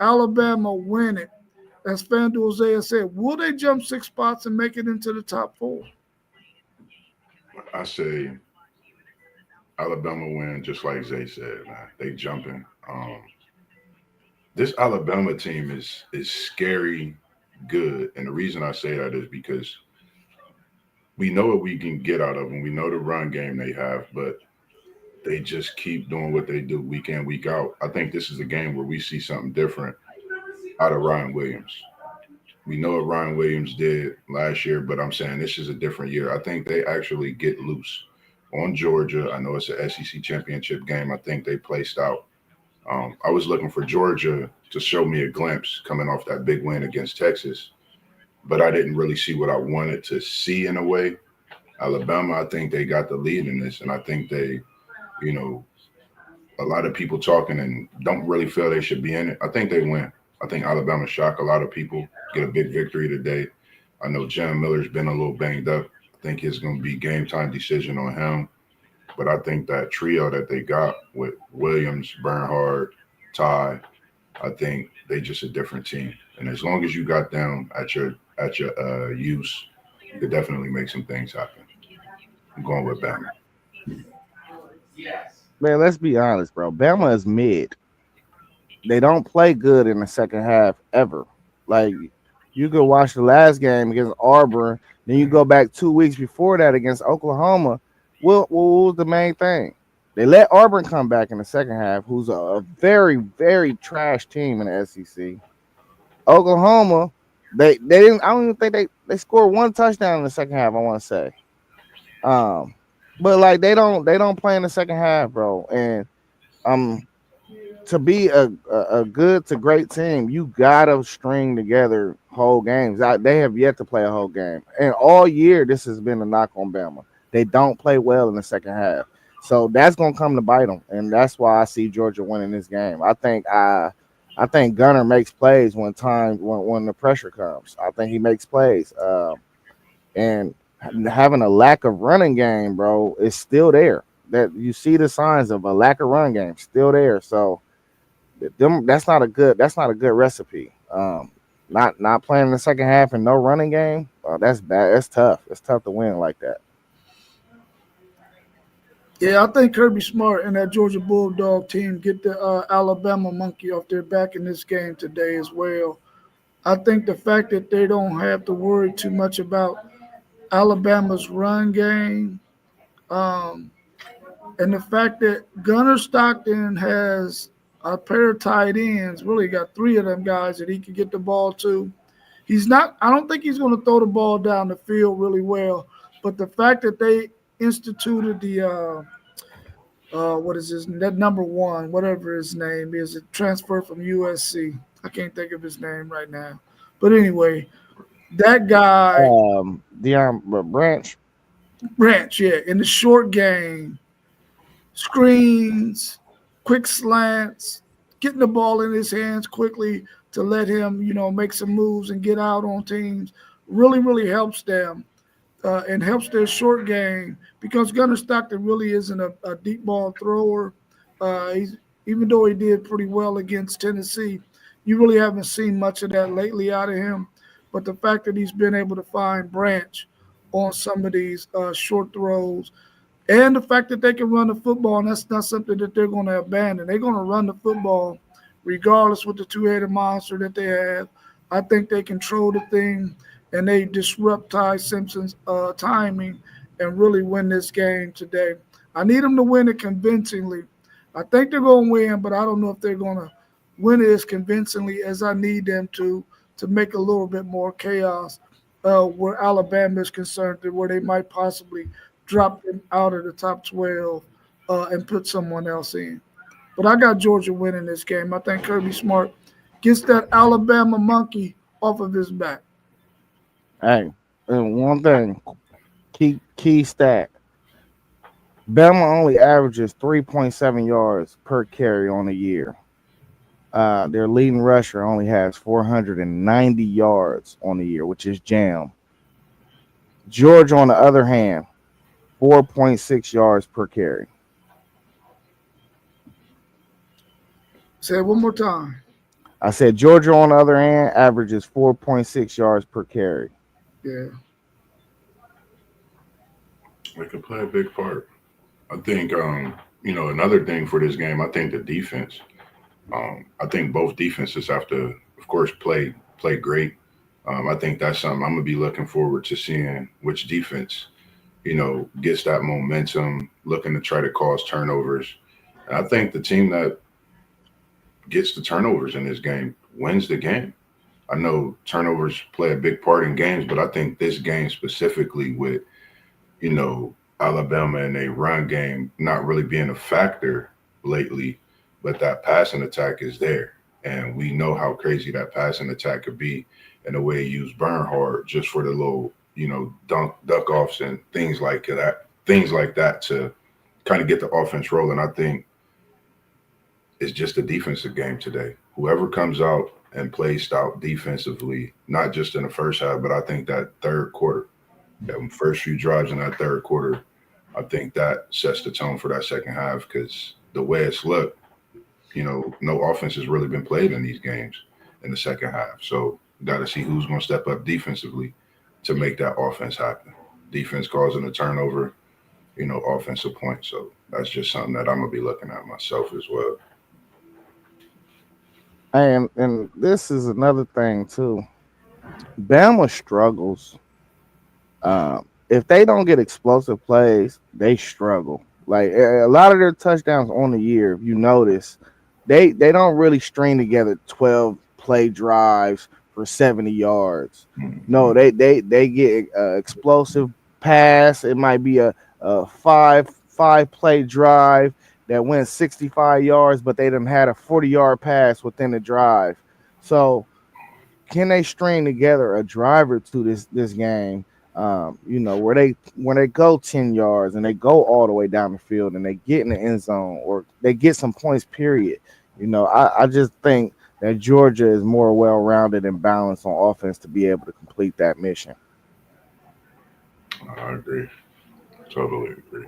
Speaker 1: Alabama win it? As FanDuel Isaiah said, will they jump 6 spots and make it into the top four?
Speaker 3: I say Alabama win, just like Zay said, man. They jumping. This Alabama team is scary good, and the reason I say that is because we know what we can get out of them. We know the run game they have, but they just keep doing what they do week in, week out. I think this is a game where we see something different out of Ryan Williams. We know what Ryan Williams did last year, but I'm saying this is a different year. I think they actually get loose on Georgia. I know it's an SEC championship game. I think they placed out. I was looking for Georgia to show me a glimpse coming off that big win against Texas, but I didn't really see what I wanted to see in a way. Alabama, I think they got the lead in this, and I think they, you know, a lot of people talking and don't really feel they should be in it. I think they win. I think Alabama shock a lot of people, get a big victory today. I know Jam Miller's been a little banged up. I think it's going to be game time decision on him. But I think that trio that they got with Williams, Bernhard, Ty, I think they just a different team. And as long as you got them at your use, you could definitely make some things happen. I'm going with Bama.
Speaker 2: Man, let's be honest, bro. Bama is mid. They don't play good in the second half ever. Like you could watch the last game against Auburn, then you go back 2 weeks before that against Oklahoma. What was the main thing? They let Auburn come back in the second half, who's a very, very trash team in the SEC. Oklahoma, they didn't. I don't even think they scored one touchdown in the second half. I want to say, um, but like they don't play in the second half, bro. And um, to be a good to great team, you gotta string together whole games. They have yet to play a whole game, and all year this has been a knock on Bama. They don't play well in the second half, so that's gonna come to bite them, and that's why I see Georgia winning this game. I think Gunner makes plays when the pressure comes. I think he makes plays, and having a lack of running game, bro, is still there. That you see the signs of a lack of run game still there. So that's not a good recipe. Not playing in the second half and no running game. That's bad. That's tough. It's tough to win like that.
Speaker 1: Yeah, I think Kirby Smart and that Georgia Bulldog team get the Alabama monkey off their back in this game today as well. I think the fact that they don't have to worry too much about Alabama's run game, um, and the fact that Gunner Stockton has a pair of tight ends, really got three of them guys that he can get the ball to. He's not. I don't think he's going to throw the ball down the field really well. But the fact that they instituted the what is his that number one, whatever his name is, a transfer from USC. I can't think of his name right now. But anyway, that guy
Speaker 2: Deion Branch.
Speaker 1: Branch, yeah, in the short game, screens, quick slants, getting the ball in his hands quickly to let him, make some moves and get out on teams really, really helps them. and helps their short game because Gunnar Stockton really isn't a deep ball thrower. He's even though he did pretty well against Tennessee, you really haven't seen much of that lately out of him. But the fact that he's been able to find Branch on some of these short throws and the fact that they can run the football, and that's not something that they're going to abandon. They're going to run the football regardless with the two-headed monster that they have. I think they control the thing and they disrupt Ty Simpson's timing and really win this game today. I need them to win it convincingly. I think they're going to win, but I don't know if they're going to win it as convincingly as I need them to make a little bit more chaos where Alabama is concerned, where they might possibly drop them out of the top 12 and put someone else in. But I got Georgia winning this game. I think Kirby Smart gets that Alabama monkey off of his back.
Speaker 2: Hey, and one thing, key stat. Bama only averages 3.7 yards per carry on the year. Their leading rusher only has 490 yards on the year, which is Jam. Georgia, on the other hand, 4.6 yards per carry.
Speaker 1: Say it one more time.
Speaker 2: I said Georgia, on the other hand, averages 4.6 yards per carry.
Speaker 1: Yeah.
Speaker 3: It could play a big part. I think, another thing for this game, I think the defense. I think both defenses have to, of course, play great. I think that's something I'm gonna be looking forward to seeing which defense, gets that momentum, looking to try to cause turnovers. And I think the team that gets the turnovers in this game wins the game. I know turnovers play a big part in games, but I think this game specifically with, Alabama and a run game not really being a factor lately, but that passing attack is there. And we know how crazy that passing attack could be and the way you use Bernhard just for the little, duck offs and things like that to kind of get the offense rolling. I think it's just a defensive game today. Whoever comes out and plays stout defensively, not just in the first half, but I think that third quarter, that first few drives in that third quarter, I think that sets the tone for that second half because the way it's looked, no offense has really been played in these games in the second half. So got to see who's going to step up defensively to make that offense happen. Defense causing a turnover, offensive point. So that's just something that I'm gonna be looking at myself as well.
Speaker 2: And this is another thing too. Bama struggles. If they don't get explosive plays, they struggle. Like a lot of their touchdowns on the year, if you notice, they don't really string together 12 play drives for 70 yards. No,
Speaker 3: Mm-hmm.
Speaker 2: they get explosive pass. It might be a five play drive that went 65 yards, but they done had a 40-yard pass within the drive. So can they string together a drive or two this game? Where they go 10 yards and they go all the way down the field and they get in the end zone or they get some points. Period. I just think that Georgia is more well rounded and balanced on offense to be able to complete that mission.
Speaker 3: I agree. Totally agree.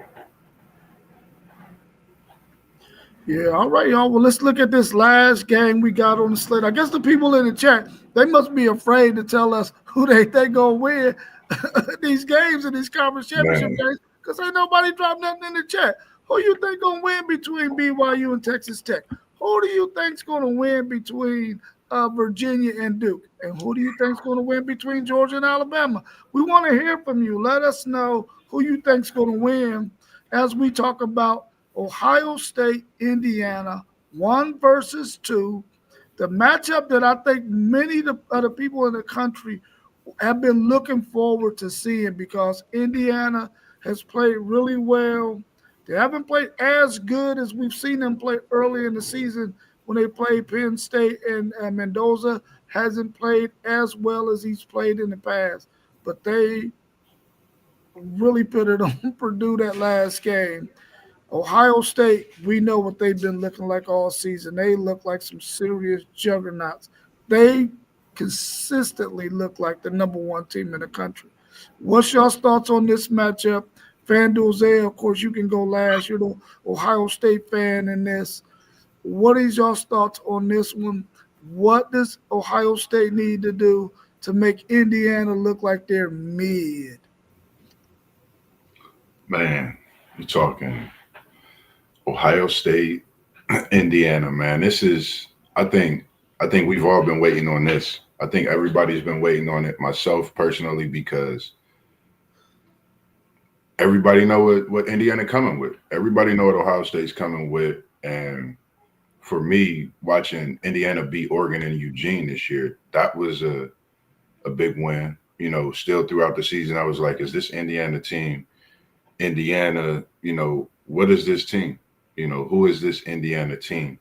Speaker 1: Yeah, all right, y'all. Well, let's look at this last game we got on the slate. I guess the people in the chat, they must be afraid to tell us who they think gonna win these games and these conference championship
Speaker 3: Man,
Speaker 1: games, because ain't nobody dropped nothing in the chat. Who you think gonna win between BYU and Texas Tech? Who do you think's gonna win between Virginia and Duke? And who do you think's gonna win between Georgia and Alabama? We want to hear from you. Let us know who you think's gonna win as we talk about Ohio State, Indiana, one versus two. The matchup that I think many of the people in the country have been looking forward to seeing because Indiana has played really well. They haven't played as good as we've seen them play early in the season when they played Penn State, and Mendoza hasn't played as well as he's played in the past. But they really put it on Purdue that last game. Ohio State, we know what they've been looking like all season. They look like some serious juggernauts. They consistently look like the number one team in the country. What's your thoughts on this matchup? FanDuel Zay, of course, you can go last. You're the Ohio State fan in this. What is your thoughts on this one? What does Ohio State need to do to make Indiana look like they're mid?
Speaker 3: Man, you're talking Ohio State, Indiana, man. This is I think we've all been waiting on this. I think everybody's been waiting on it, myself personally, because everybody know what Indiana coming with. Everybody know what Ohio State's coming with. And for me, watching Indiana beat Oregon and Eugene this year, that was a big win. Still throughout the season, I was like, is this Indiana team? Indiana, what is this team? Who is this Indiana team?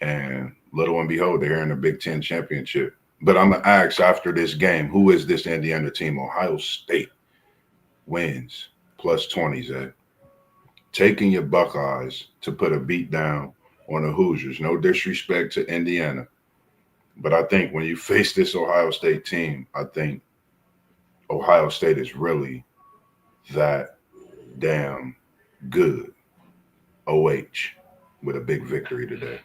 Speaker 3: And little and behold, they're in the Big Ten championship. But I'm going to ask after this game, who is this Indiana team? Ohio State wins plus 20s at taking your Buckeyes to put a beat down on the Hoosiers. No disrespect to Indiana. But I think when you face this Ohio State team, I think Ohio State is really that damn good. OH with a big victory today.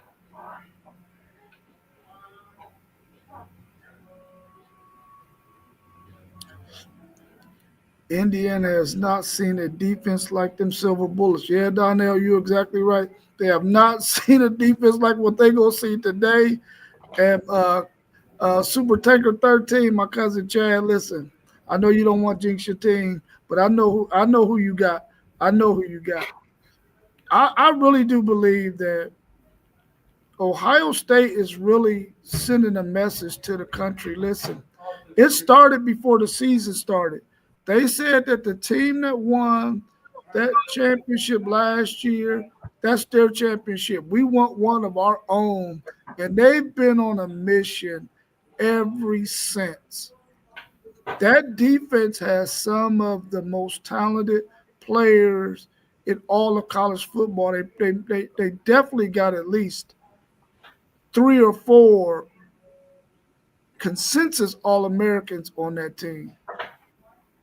Speaker 1: Indiana has not seen a defense like them Silver Bullets. Yeah, Donnell, you're exactly right. They have not seen a defense like what they gonna see today. And Super Tanker 13, my cousin Chad. Listen, I know you don't want to jinx your team, but I know who you got. I know who you got. I really do believe that Ohio State is really sending a message to the country. Listen, it started before the season started. They said that the team that won that championship last year, that's their championship. We want one of our own. And they've been on a mission ever since. That defense has some of the most talented players in all of college football. They definitely got at least three or four consensus All Americans on that team,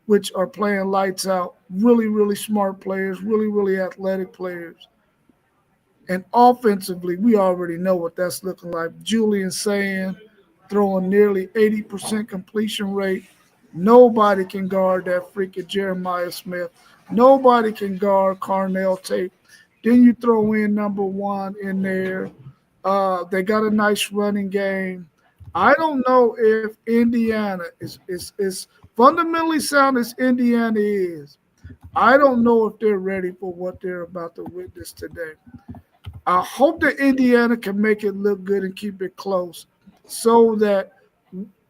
Speaker 1: which are playing lights out. Really, really smart players, really, really athletic players. And offensively, we already know what that's looking like. Julian Sand throwing nearly 80% completion rate. Nobody can guard that freaking Jeremiah Smith. Nobody can guard Carnell Tate. Then you throw in number one in there. They got a nice running game. I don't know if Indiana is fundamentally sound as Indiana is. I don't know if they're ready for what they're about to witness today. I hope that Indiana can make it look good and keep it close so that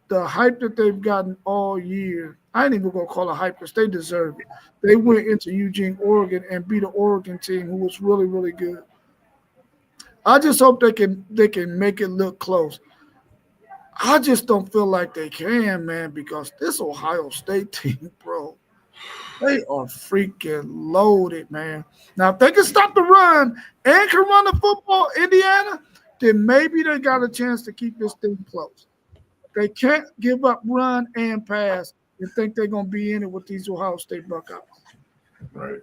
Speaker 1: the hype that they've gotten all year, I ain't even gonna call it hype because they deserve it. They went into Eugene, Oregon and beat an Oregon team who was really, really good. I just hope they can make it look close. I just don't feel like they can, man, because this Ohio State team, bro, they are freaking loaded, man. Now, if they can stop the run and can run the football, Indiana, then maybe they got a chance to keep this thing close. They can't give up run and pass and think they're going to be in it with these Ohio State Buckeyes.
Speaker 3: Right.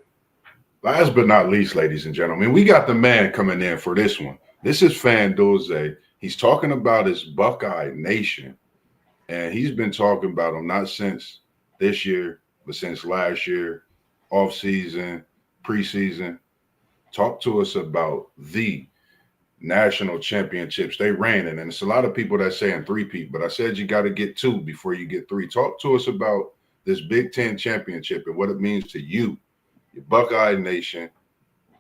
Speaker 3: Last but not least, ladies and gentlemen, we got the man coming in for this one. This is Fan Doze. He's talking about his Buckeye Nation. And he's been talking about them not since this year, but since last year, off season, preseason. Talk to us about the national championships they ran in. And it's a lot of people that saying three-peat, but I said you got to get two before you get three. Talk to us about this Big Ten championship and what it means to you, your Buckeye Nation.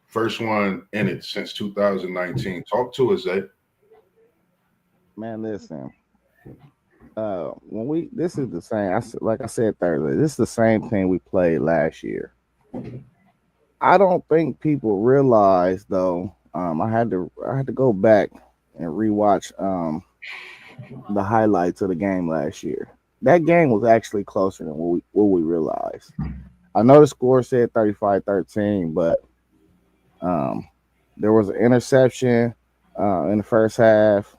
Speaker 3: First one in it since 2019. Talk to us, Zay.
Speaker 2: Man, listen. When we this is the same. Like I said Thursday, this is the same thing we played last year. I don't think people realize though. I had to go back and rewatch the highlights of the game last year. That game was actually closer than what we realized. I know the score said 35-13, but um, there was an interception in the first half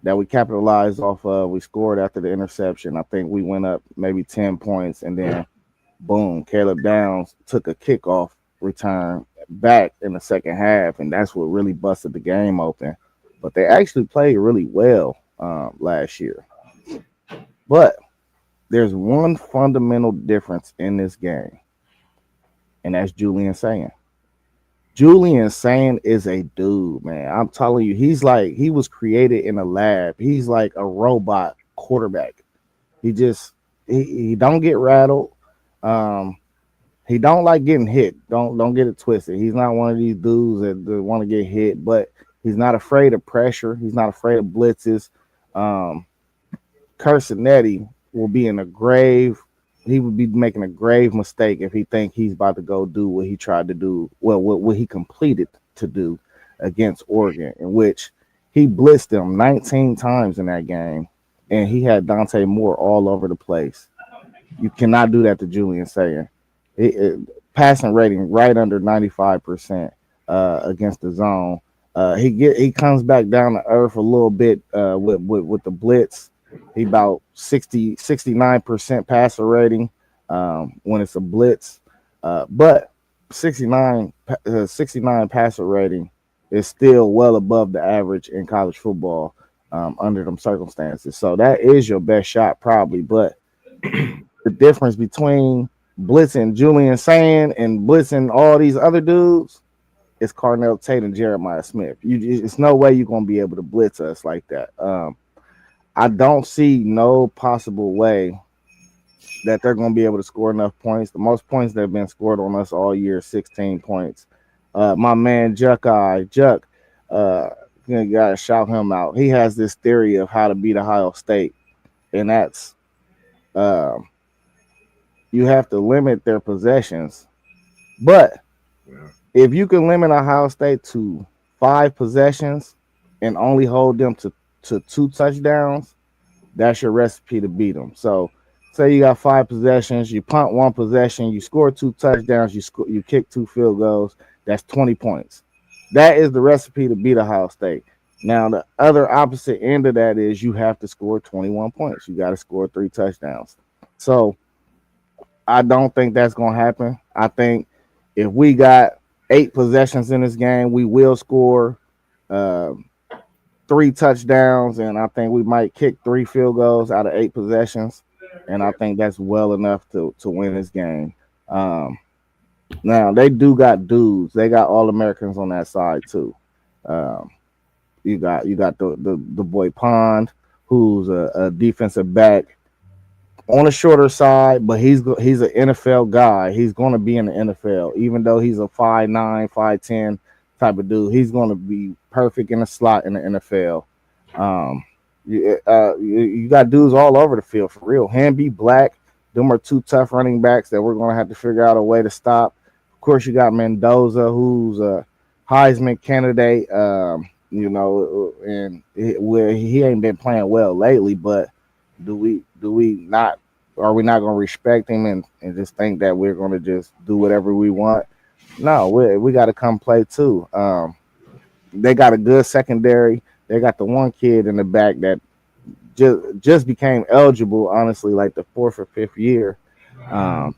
Speaker 2: that we capitalized off of. We scored after the interception. I think we went up maybe 10 points, and then Boom, Caleb Downs took a kickoff return back in the second half, and that's what really busted the game open. But they actually played really well last year. But there's one fundamental difference in this game, and that's Julian saying. Julian Sane is a dude, man. I'm telling you, he's like he was created in a lab. He's like a robot quarterback. He just he don't get rattled. Um, he don't like getting hit. Don't get it twisted. He's not one of these dudes that want to get hit, but he's not afraid of pressure. He's not afraid of blitzes. Um, Curcinetti will be in a grave. He would be making a grave mistake if he think he's about to go do what he tried to do. Well, what he completed to do against Oregon, in which he blitzed them 19 times in that game, and he had Dante Moore all over the place. You cannot do that to Julian Sayer. Passing rating right under 95% against the zone. He comes back down to earth a little bit with the blitz. He about 69% passer rating when it's a blitz. But 69 passer rating is still well above the average in college football under them circumstances. So that is your best shot probably. But the difference between blitzing Julian Sand and blitzing all these other dudes is Carnell Tate and Jeremiah Smith. It's no way you're going to be able to blitz us like that. I don't see no possible way that they're going to be able to score enough points. The most points that have been scored on us all year, 16 points. My man Juck, you got to shout him out. He has this theory of how to beat Ohio State, and that's uh, you have to limit their possessions. But
Speaker 3: Yeah.
Speaker 2: if you can limit Ohio State to 5 possessions and only hold them to 2 touchdowns, that's your recipe to beat them. So, say you got 5 possessions, you punt 1 possession, you score 2 touchdowns, you kick 2 field goals. That's 20 points. That is the recipe to beat Ohio State. Now, the other opposite end of that is you have to score 21 points. You got to score 3 touchdowns. So, I don't think that's going to happen. I think if we got 8 possessions in this game, we will score uh, 3 touchdowns, and I think we might kick 3 field goals out of 8 possessions. And I think that's well enough to win this game. Um, Now they do got dudes. They got all Americans on that side too. Um, you got the boy Pond, who's a defensive back on the shorter side, but he's an NFL guy. He's going to be in the NFL, even though he's a 5'9", 5'10" type of dude. He's going to be perfect in the slot in the NFL. Um, you got dudes all over the field for real. Hamby, Black, them are 2 tough running backs that we're going to have to figure out a way to stop. Of course, you got Mendoza, who's a Heisman candidate. And where he ain't been playing well lately, but do we not are we not going to respect him and just think that we're going to just do whatever we want? No, we got to come play too. They got a good secondary. They got the one kid in the back that just became eligible, honestly, like the 4th or 5th year. Um,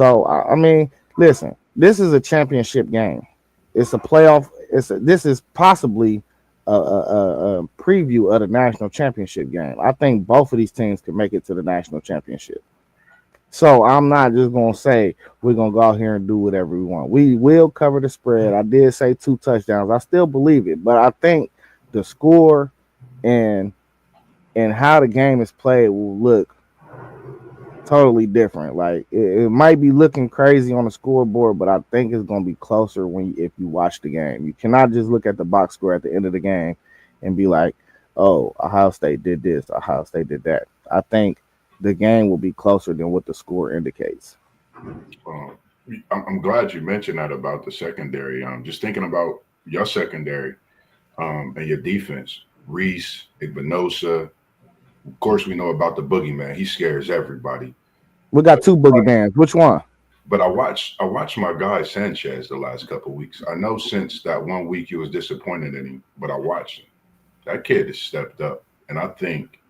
Speaker 2: I mean, listen, this is a championship game. It's a playoff. This is possibly a preview of the national championship game. I think both of these teams can make it to the national championship. So I'm not just gonna say we're gonna go out here and do whatever we want. We will cover the spread. I did say 2 touchdowns. I still believe it, but I think the score and how the game is played will look totally different. Like it might be looking crazy on the scoreboard, but I think it's gonna be closer if you watch the game. You cannot just look at the box score at the end of the game and be like, "Oh, Ohio State did this, Ohio State did that." I think the game will be closer than what the score indicates.
Speaker 3: Um, I'm glad you mentioned that about the secondary. Just thinking about your secondary and your defense, Reese, Igbinosa. Of course, we know about the boogeyman. He scares everybody.
Speaker 2: We got two boogeyman's. Which one?
Speaker 3: But I watched my guy Sanchez the last couple of weeks. I know since that one week you was disappointed in him, but I watched him. That kid has stepped up, and I think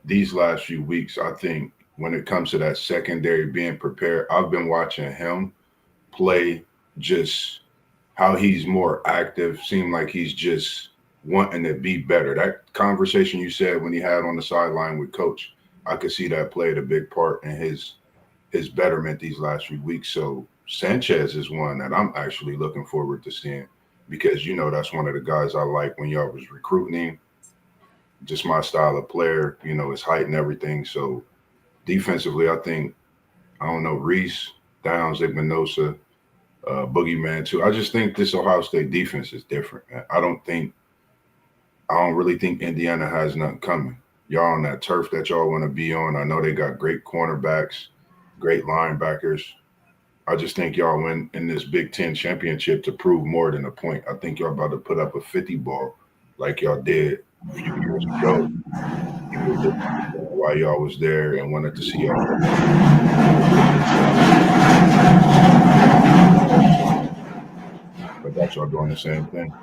Speaker 3: these last few weeks, I think when it comes to that secondary being prepared. I've been watching him play, just how he's more active, seem like he's just wanting to be better. That conversation you said when he had on the sideline with coach, I could see that played a big part in his betterment these last few weeks. So Sanchez is one that I'm actually looking forward to seeing, because that's one of the guys I like when y'all was recruiting him. Just my style of player, his height and everything. So defensively, I think, I don't know, Reese, Downs, Igminosa, Boogeyman too. I just think this Ohio State defense is different, man. I don't really think Indiana has nothing coming. Y'all on that turf that y'all want to be on. I know they got great cornerbacks, great linebackers. I just think y'all win in this Big Ten championship to prove more than a point. I think y'all about to put up a 50 ball like y'all did a few years ago. People looked why y'all was there and wanted to see y'all play. But that's y'all doing the same thing.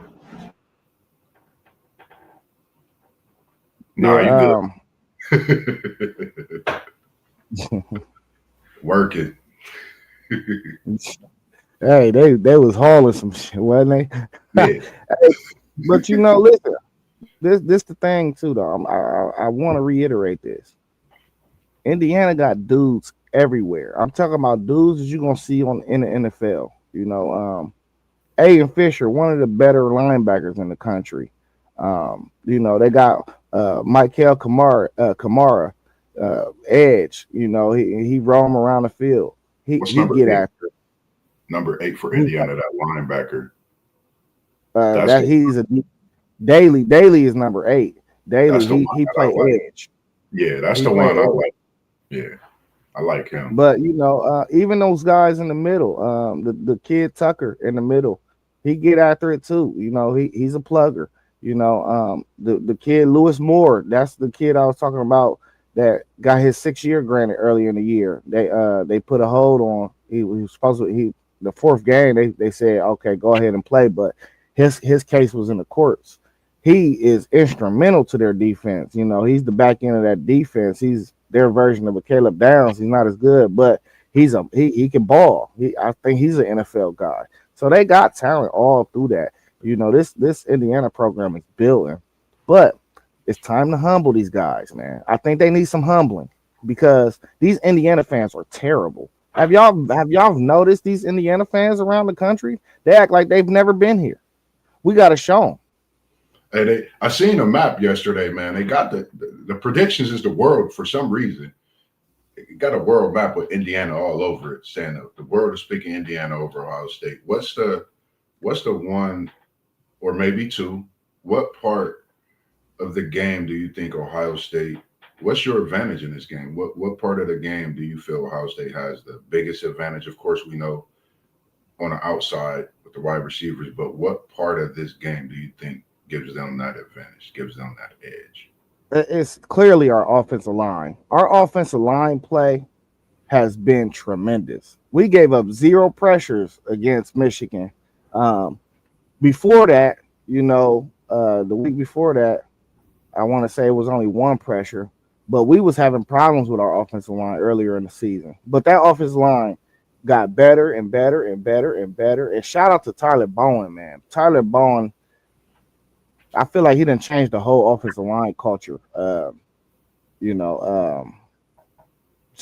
Speaker 3: Nah, you
Speaker 2: Yeah.
Speaker 3: good. Work it.
Speaker 2: Hey, they was hauling some shit, wasn't they?
Speaker 3: Yeah.
Speaker 2: But listen, this the thing too, though. I want to reiterate this. Indiana got dudes everywhere. I'm talking about dudes that you're gonna see in the NFL. Aiden Fisher, one of the better linebackers in the country. They got Michael Kamara, edge. He roam around the field.
Speaker 3: What's
Speaker 2: He
Speaker 3: number
Speaker 2: get
Speaker 3: 8?
Speaker 2: after it.
Speaker 3: Number 8 for
Speaker 2: He,
Speaker 3: Indiana, that linebacker. That's
Speaker 2: that
Speaker 3: the
Speaker 2: he's a Daly. Daly is number 8. Daly,
Speaker 3: that's the one
Speaker 2: he
Speaker 3: that I
Speaker 2: play
Speaker 3: like.
Speaker 2: edge.
Speaker 3: Yeah, that's
Speaker 2: He
Speaker 3: the
Speaker 2: play
Speaker 3: one I
Speaker 2: edge.
Speaker 3: like. Yeah, I like him.
Speaker 2: But even those guys in the middle, the kid Tucker in the middle, he get after it too. He's a plugger. The kid Lewis Moore, that's the kid I was talking about that got his 6 year granted earlier in the year. They put a hold on. He was supposed to the fourth game. They said okay, go ahead and play, but his case was in the courts. He is instrumental to their defense. He's the back end of that defense. He's their version of a Caleb Downs. He's not as good, but he can ball. I think he's an NFL guy. So they got talent all through that. This Indiana program is building, but it's time to humble these guys, man. I think they need some humbling because these Indiana fans are terrible. Have y'all noticed these Indiana fans around the country? They act like they've never been here. We got to show them.
Speaker 3: Hey, I seen a map yesterday, man. They got the predictions is the world for some reason. It got a world map with Indiana all over it, saying the world is speaking Indiana over Ohio State. What's the one or maybe two? What part of the game do you think Ohio State? What's your advantage in this game? What part of the game do you feel Ohio State has the biggest advantage? Of course, we know on the outside with the wide receivers, but what part of this game do you think gives them that advantage, gives them that edge?
Speaker 2: It's clearly our offensive line. Our offensive line play has been tremendous. We gave up zero pressures against Michigan. Um, Before that, the week before that, I want to say it was only one pressure, but we was having problems with our offensive line earlier in the season. But that offensive line got better and better and better and better. And shout out to Tyler Bowen, man. Tyler Bowen, I feel like he didn't change the whole offensive line culture. You know,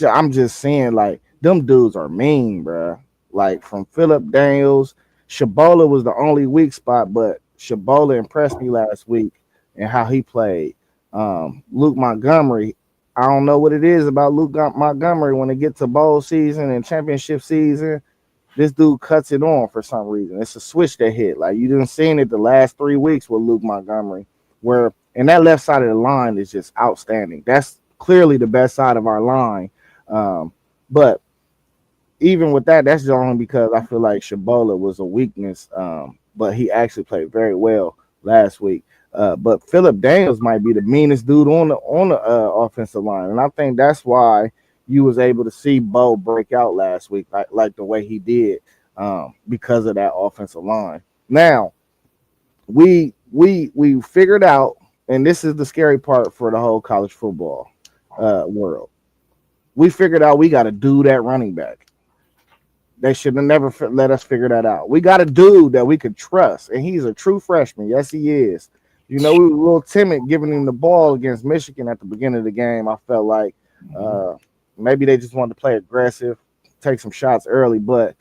Speaker 2: I'm just saying, like, them dudes are mean, bro. Like, from Philip Daniels, Shabola was the only weak spot, but Shabola impressed me last week and how he played. Luke Montgomery, I don't know what it is about Montgomery when it gets to bowl season and championship season. This dude cuts it on for some reason. It's a switch that hit. Like, you didn't seen it the last 3 weeks with Luke Montgomery, where and that left side of the line is just outstanding. That's clearly the best side of our line. But even with that, that's only because I feel like Shabola was a weakness. But he actually played very well last week. But Philip Daniels might be the meanest dude on the offensive line, and I think that's why you was able to see Bo break out last week, like the way he did, because of that offensive line. Now we figured out, and this is the scary part for the whole college football world. We figured out we got to do that running back. They should have never let us figure that out. We got a dude that we could trust, and he's a true freshman. Yes, he is. You know, we were a little timid giving him the ball against Michigan at the beginning of the game. I felt like
Speaker 3: Mhm.
Speaker 2: uh, maybe they just wanted to play aggressive, take some shots early. But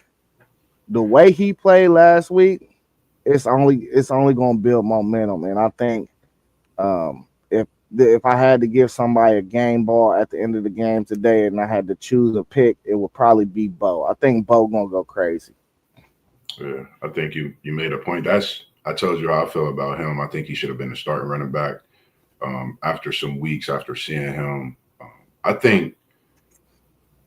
Speaker 2: the way he played last week, it's only going to build momentum. And I think if I had to give somebody a game ball at the end of the game today, and I had to choose a pick, it would probably be Bo. I think Bo gonna go crazy.
Speaker 3: Yeah, I think you made a point. That's I told you how I feel about him. I think he should have been a starting running back. After some weeks after seeing him, I think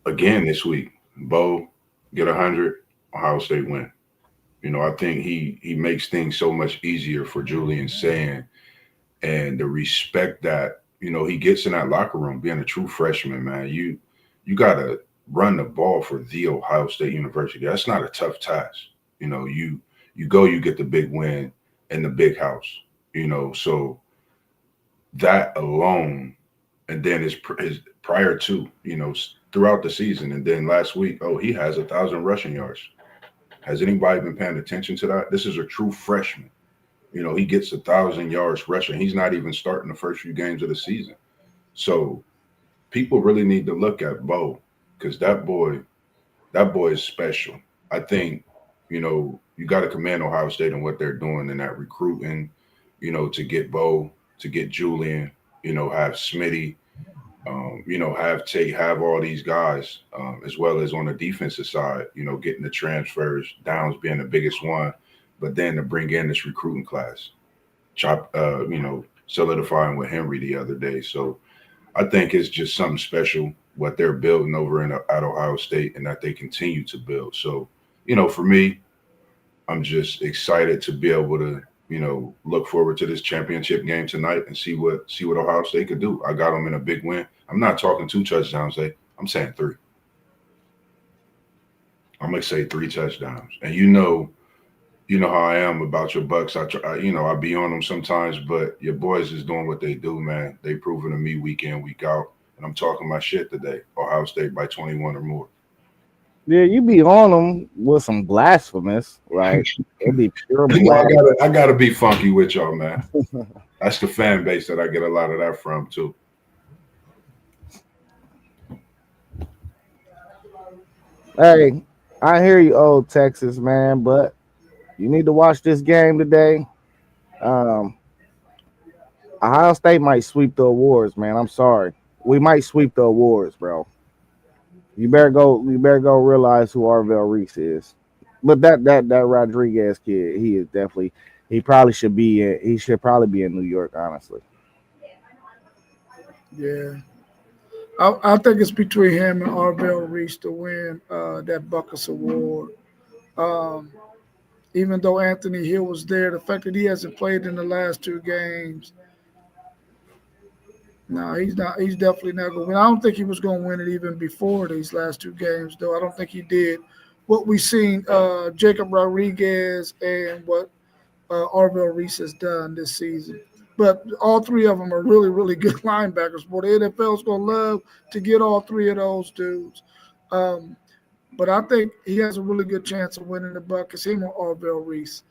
Speaker 3: again this week, Bo get 100, Ohio State win. I think he makes things so much easier for Julian saying and the respect that he gets in that locker room, being a true freshman, man. You gotta run the ball for the Ohio State University. That's not a tough task. You go, you get the big win in the big house. So that alone, and then his prior to throughout the season, and then last week, oh, he has 1,000 rushing yards. Has anybody been paying attention to that? This is a true freshman. He gets 1,000 yards rushing. He's not even starting the first few games of the season. So people really need to look at Bo because that boy is special. I think, you got to commend Ohio State and what they're doing in that recruiting, to get Bo, to get Julian, have Smitty, have Tate, have all these guys, as well as on the defensive side, getting the transfers, Downs being the biggest one, but then to bring in this recruiting class, solidifying with Henry the other day. So I think it's just something special what they're building over at Ohio State and that they continue to build. So, for me, I'm just excited to be able to, look forward to this championship game tonight and see what Ohio State could do. I got them in a big win. I'm not talking 2 touchdowns, I'm saying three. I'm gonna say 3 touchdowns. And you know how I am about your Bucks. I be on them sometimes, but your boys is doing what they do, man. They proving to me week in, week out, and I'm talking my shit today. Ohio State by 21 or more.
Speaker 2: Yeah, you be on them with some blasphemous, like it'd be pure
Speaker 3: I
Speaker 2: blasphemy.
Speaker 3: gotta be funky with y'all, man. That's the fan base that I get a lot of that from too.
Speaker 2: Hey, I hear you, old Texas man, but you need to watch this game today. Um, Ohio State might sweep the awards, man. I'm sorry, we might sweep the awards, bro. You better go. You better go realize who Arvell Reese is. But that Rodriguez kid, he is definitely. He probably should be. He should probably be in New York, honestly.
Speaker 1: Yeah. I think it's between him and Arvell Reese to win that Buckus Award. Um, even though Anthony Hill was there, the fact that he hasn't played in the last 2 games, no, he's not. He's definitely not going to win. I don't think he was going to win it even before these last 2 games, though. I don't think he did. What we seen Jacob Rodriguez and what Arvell Reese has done this season. But all three of them are really, really good linebackers. Boy, the NFL's going to love to get all three of those dudes. Um, but I think he has a really good chance of winning the Buckets, him or Arvell Reese.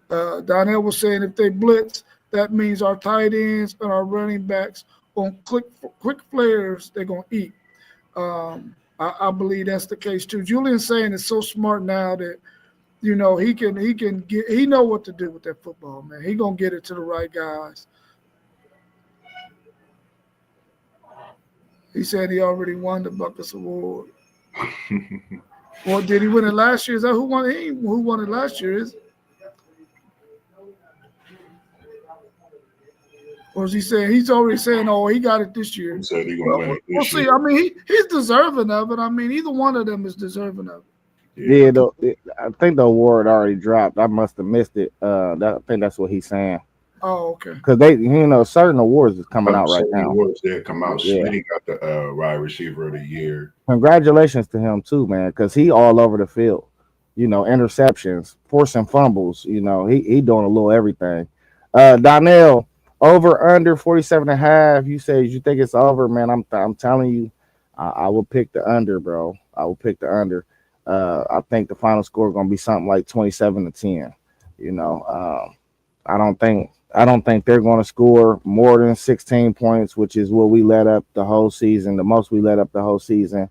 Speaker 1: Donnell was saying if they blitz, that means our tight ends and our running backs on quick flares, they're going to eat. I believe that's the case too. Julian saying is so smart now that he can get he know what to do with that football, man. He gonna get it to the right guys. He said he already won the Buckets Award. Or did he win it last year? Is that who won it? Who won it last year? Or is he saying he's already saying, oh, he got it this
Speaker 3: He
Speaker 1: year?
Speaker 3: said he's gonna
Speaker 1: Well,
Speaker 3: win it
Speaker 1: we'll
Speaker 3: this
Speaker 1: see.
Speaker 3: year.
Speaker 1: I mean, he's deserving of it. I mean, either one of them is deserving of it.
Speaker 3: Yeah,
Speaker 2: Yeah, I think the award already dropped. I must have missed it. I think that's what he's saying.
Speaker 1: Oh, okay.
Speaker 2: Because certain awards is coming out right
Speaker 3: certain
Speaker 2: now.
Speaker 3: awards there come out.
Speaker 2: Yeah,
Speaker 3: Smitty got the wide receiver of the year.
Speaker 2: congratulations to him too, man. Because he all over the field. Interceptions, forcing fumbles. He doing a little everything. Donnell, over under 47 and a half. You say you think it's over, man. I'm telling you, I will pick the under, bro. I will pick the under. I think the final score is gonna be something like 27-10. You know, I don't think they're going to score more than 16 points, which is what we let up the whole season, the most we let up the whole season.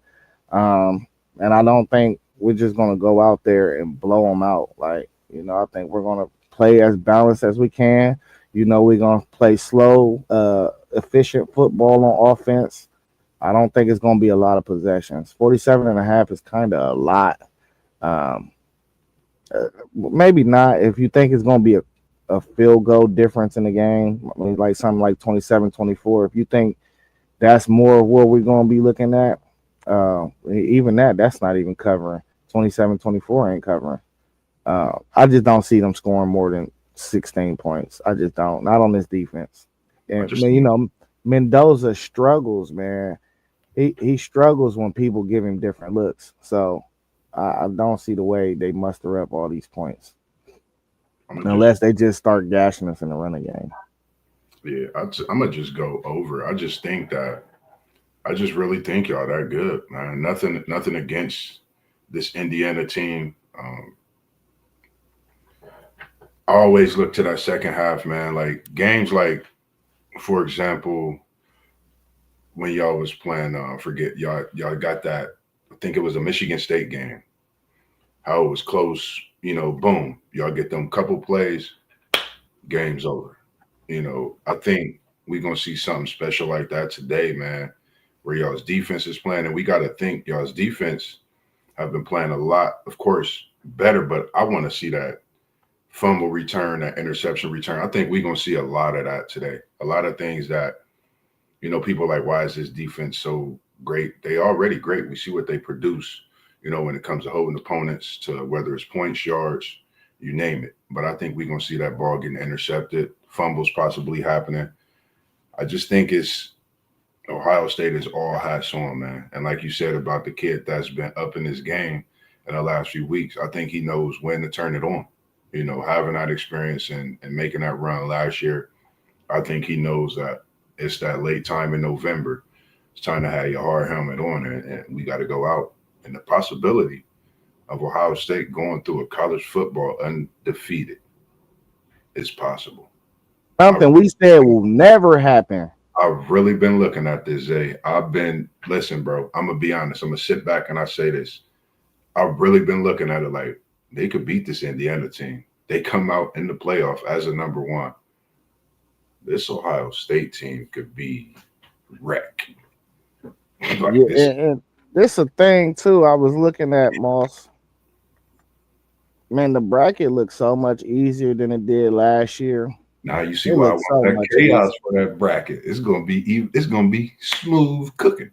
Speaker 2: And I don't think we're just going to go out there and blow them out. Like, I think we're going to play as balanced as we can. We're going to play slow, efficient football on offense. I don't think it's going to be a lot of possessions. 47.5 is kind of a lot. Um, Maybe not. If you think it's going to be a field goal difference in the game, I mean, like something like 27-24. If you think that's more of what we're going to be looking at, even that's not even covering. 27-24 ain't covering. I just don't see them scoring more than 16 points. I just don't. Not on this defense.
Speaker 3: I
Speaker 2: And,
Speaker 3: just
Speaker 2: man, Mendoza struggles, man. He struggles when people give him different looks. So I don't see the way they muster up all these points
Speaker 3: I'm gonna just
Speaker 2: unless they just start gashing us in the running game.
Speaker 3: yeah, I'm gonna just go over. I just think that I just really think y'all that good, man. Nothing against this Indiana team. I always look to that second half, man. Like games like, for example, when y'all was playing, forget y'all got that. I think it was a Michigan State game. How it was close, boom, y'all get them couple plays, game's over. I think we're gonna see something special like that today, man. Where y'all's defense is playing, and we got to think y'all's defense have been playing a lot, of course, better. But I want to see that fumble return, that interception return. I think we're gonna see a lot of that today. A lot of things that people are like, why is this defense so great? They already great. We see what they produce, when it comes to holding opponents to whether it's points, yards, you name it. But I think we're gonna see that ball getting intercepted, fumbles possibly happening. I just think it's Ohio State is all hats on, man. And like you said about the kid that's been up in his game in the last few weeks, I think he knows when to turn it on. Having that experience and making that run last year, I think he knows that it's that late time in November. It's time to have your hard helmet on, and we got to go out. And the possibility of Ohio State going through a college football undefeated is possible. I
Speaker 2: Something we said will never happen.
Speaker 3: I've really been looking at this, Zay. Listen, bro, I'm gonna be honest. I'm gonna sit back and I say this. I've really been looking at it like they could beat this Indiana team. They come out in the playoff as a number one. This Ohio State team could be wreck. Like
Speaker 2: Yeah,
Speaker 3: this.
Speaker 2: and this a thing too. I was looking at Moss. Man, the bracket looks so much easier than it did last year.
Speaker 3: Now you see
Speaker 2: It
Speaker 3: why I
Speaker 2: looks
Speaker 3: want
Speaker 2: so
Speaker 3: that
Speaker 2: much
Speaker 3: chaos
Speaker 2: easier.
Speaker 3: for that bracket. It's gonna be smooth cooking.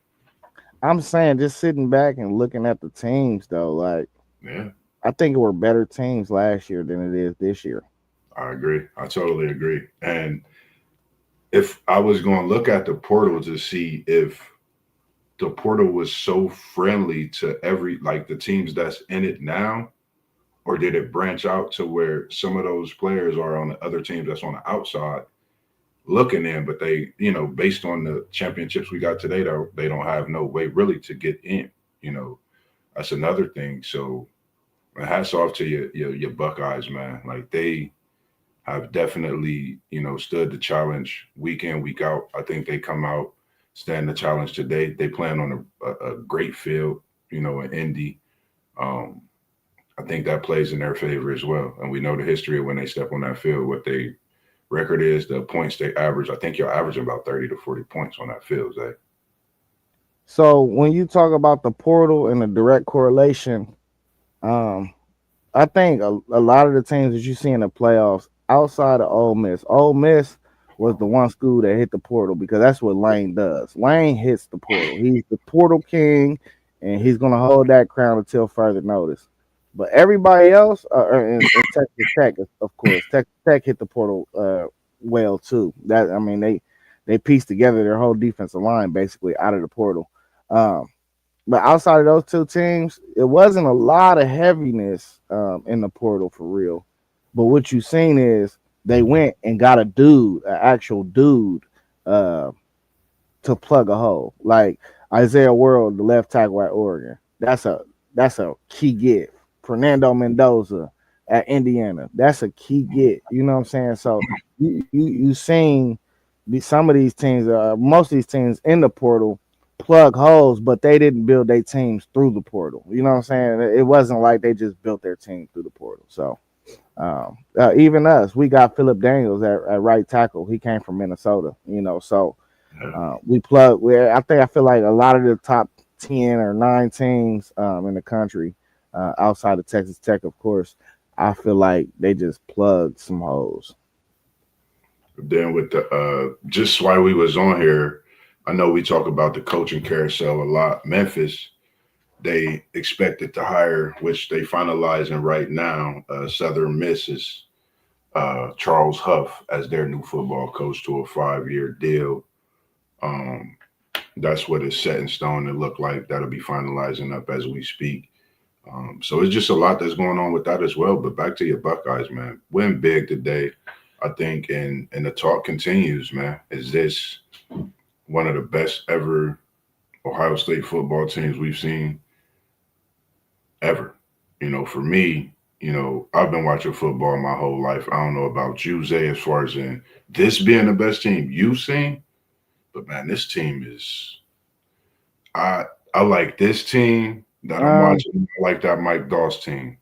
Speaker 2: I'm saying just sitting back and looking at the teams though, like
Speaker 3: Yeah,
Speaker 2: I think it were better teams last year than it is this year.
Speaker 3: I agree. I totally agree. And if I was going to look at the portal to see if the portal was so friendly to every like the teams that's in it now, or did it branch out to where some of those players are on the other teams that's on the outside looking in, but they, based on the championships we got today, they don't have no way really to get in. You know, that's another thing. So hats off to your Buckeyes, man. Like they have definitely, stood the challenge week in, week out. I think they come out, stand the challenge today. They plan on a great field, in Indy. Um, I think that plays in their favor as well. And we know the history of when they step on that field, what they record is, the points they average. I think you're averaging about 30 to 40 points on that field, Zay.
Speaker 2: So when you talk about the portal and the direct correlation, um, I think a lot of the teams that you see in the playoffs outside of Ole Miss was the one school that hit the portal because that's what Lane does. Lane hits the portal. He's the portal king, and he's going to hold that crown until further notice. But everybody else, in Texas Tech, of course, Texas Tech hit the portal well too. That I mean, they pieced together their whole defensive line basically out of the portal. Um, but outside of those two teams, it wasn't a lot of heaviness in the portal for real. But what you seen is they went and got an actual dude, uh, to plug a hole. Like Isaiah World, the left tackle at Oregon. That's a key get. Fernando Mendoza at Indiana. That's a key get. You know what I'm saying? So you seen some of these teams, most of these teams in the portal plug holes, but they didn't build their teams through the portal. You know what I'm saying? It wasn't like they just built their team through the portal. So even us, we got Philip Daniels at right tackle. He came from Minnesota. So
Speaker 3: Yeah.
Speaker 2: we plug. I feel like a lot of the top 10 or 9 teams in the country, outside of Texas Tech, of course, I feel like they just plugged some holes.
Speaker 3: Then with the just while we was on here, I know we talk about the coaching carousel a lot. Memphis, they expected to hire, which they finalizing right now. Southern Miss's Charles Huff as their new football coach to a 5-year deal. Um, that's what is set in stone. It look like that'll be finalizing up as we speak. So it's just a lot that's going on with that as well. But back to your Buckeyes, man. Win big today, I think, and the talk continues, man. Is this one of the best ever Ohio State football teams we've seen ever? For me, I've been watching football my whole life. I don't know about you, Zay, as far as in this being the best team you've seen, but man, this team is I I like this team that I'm
Speaker 2: Um,
Speaker 3: watching. I like that Mike Doss team.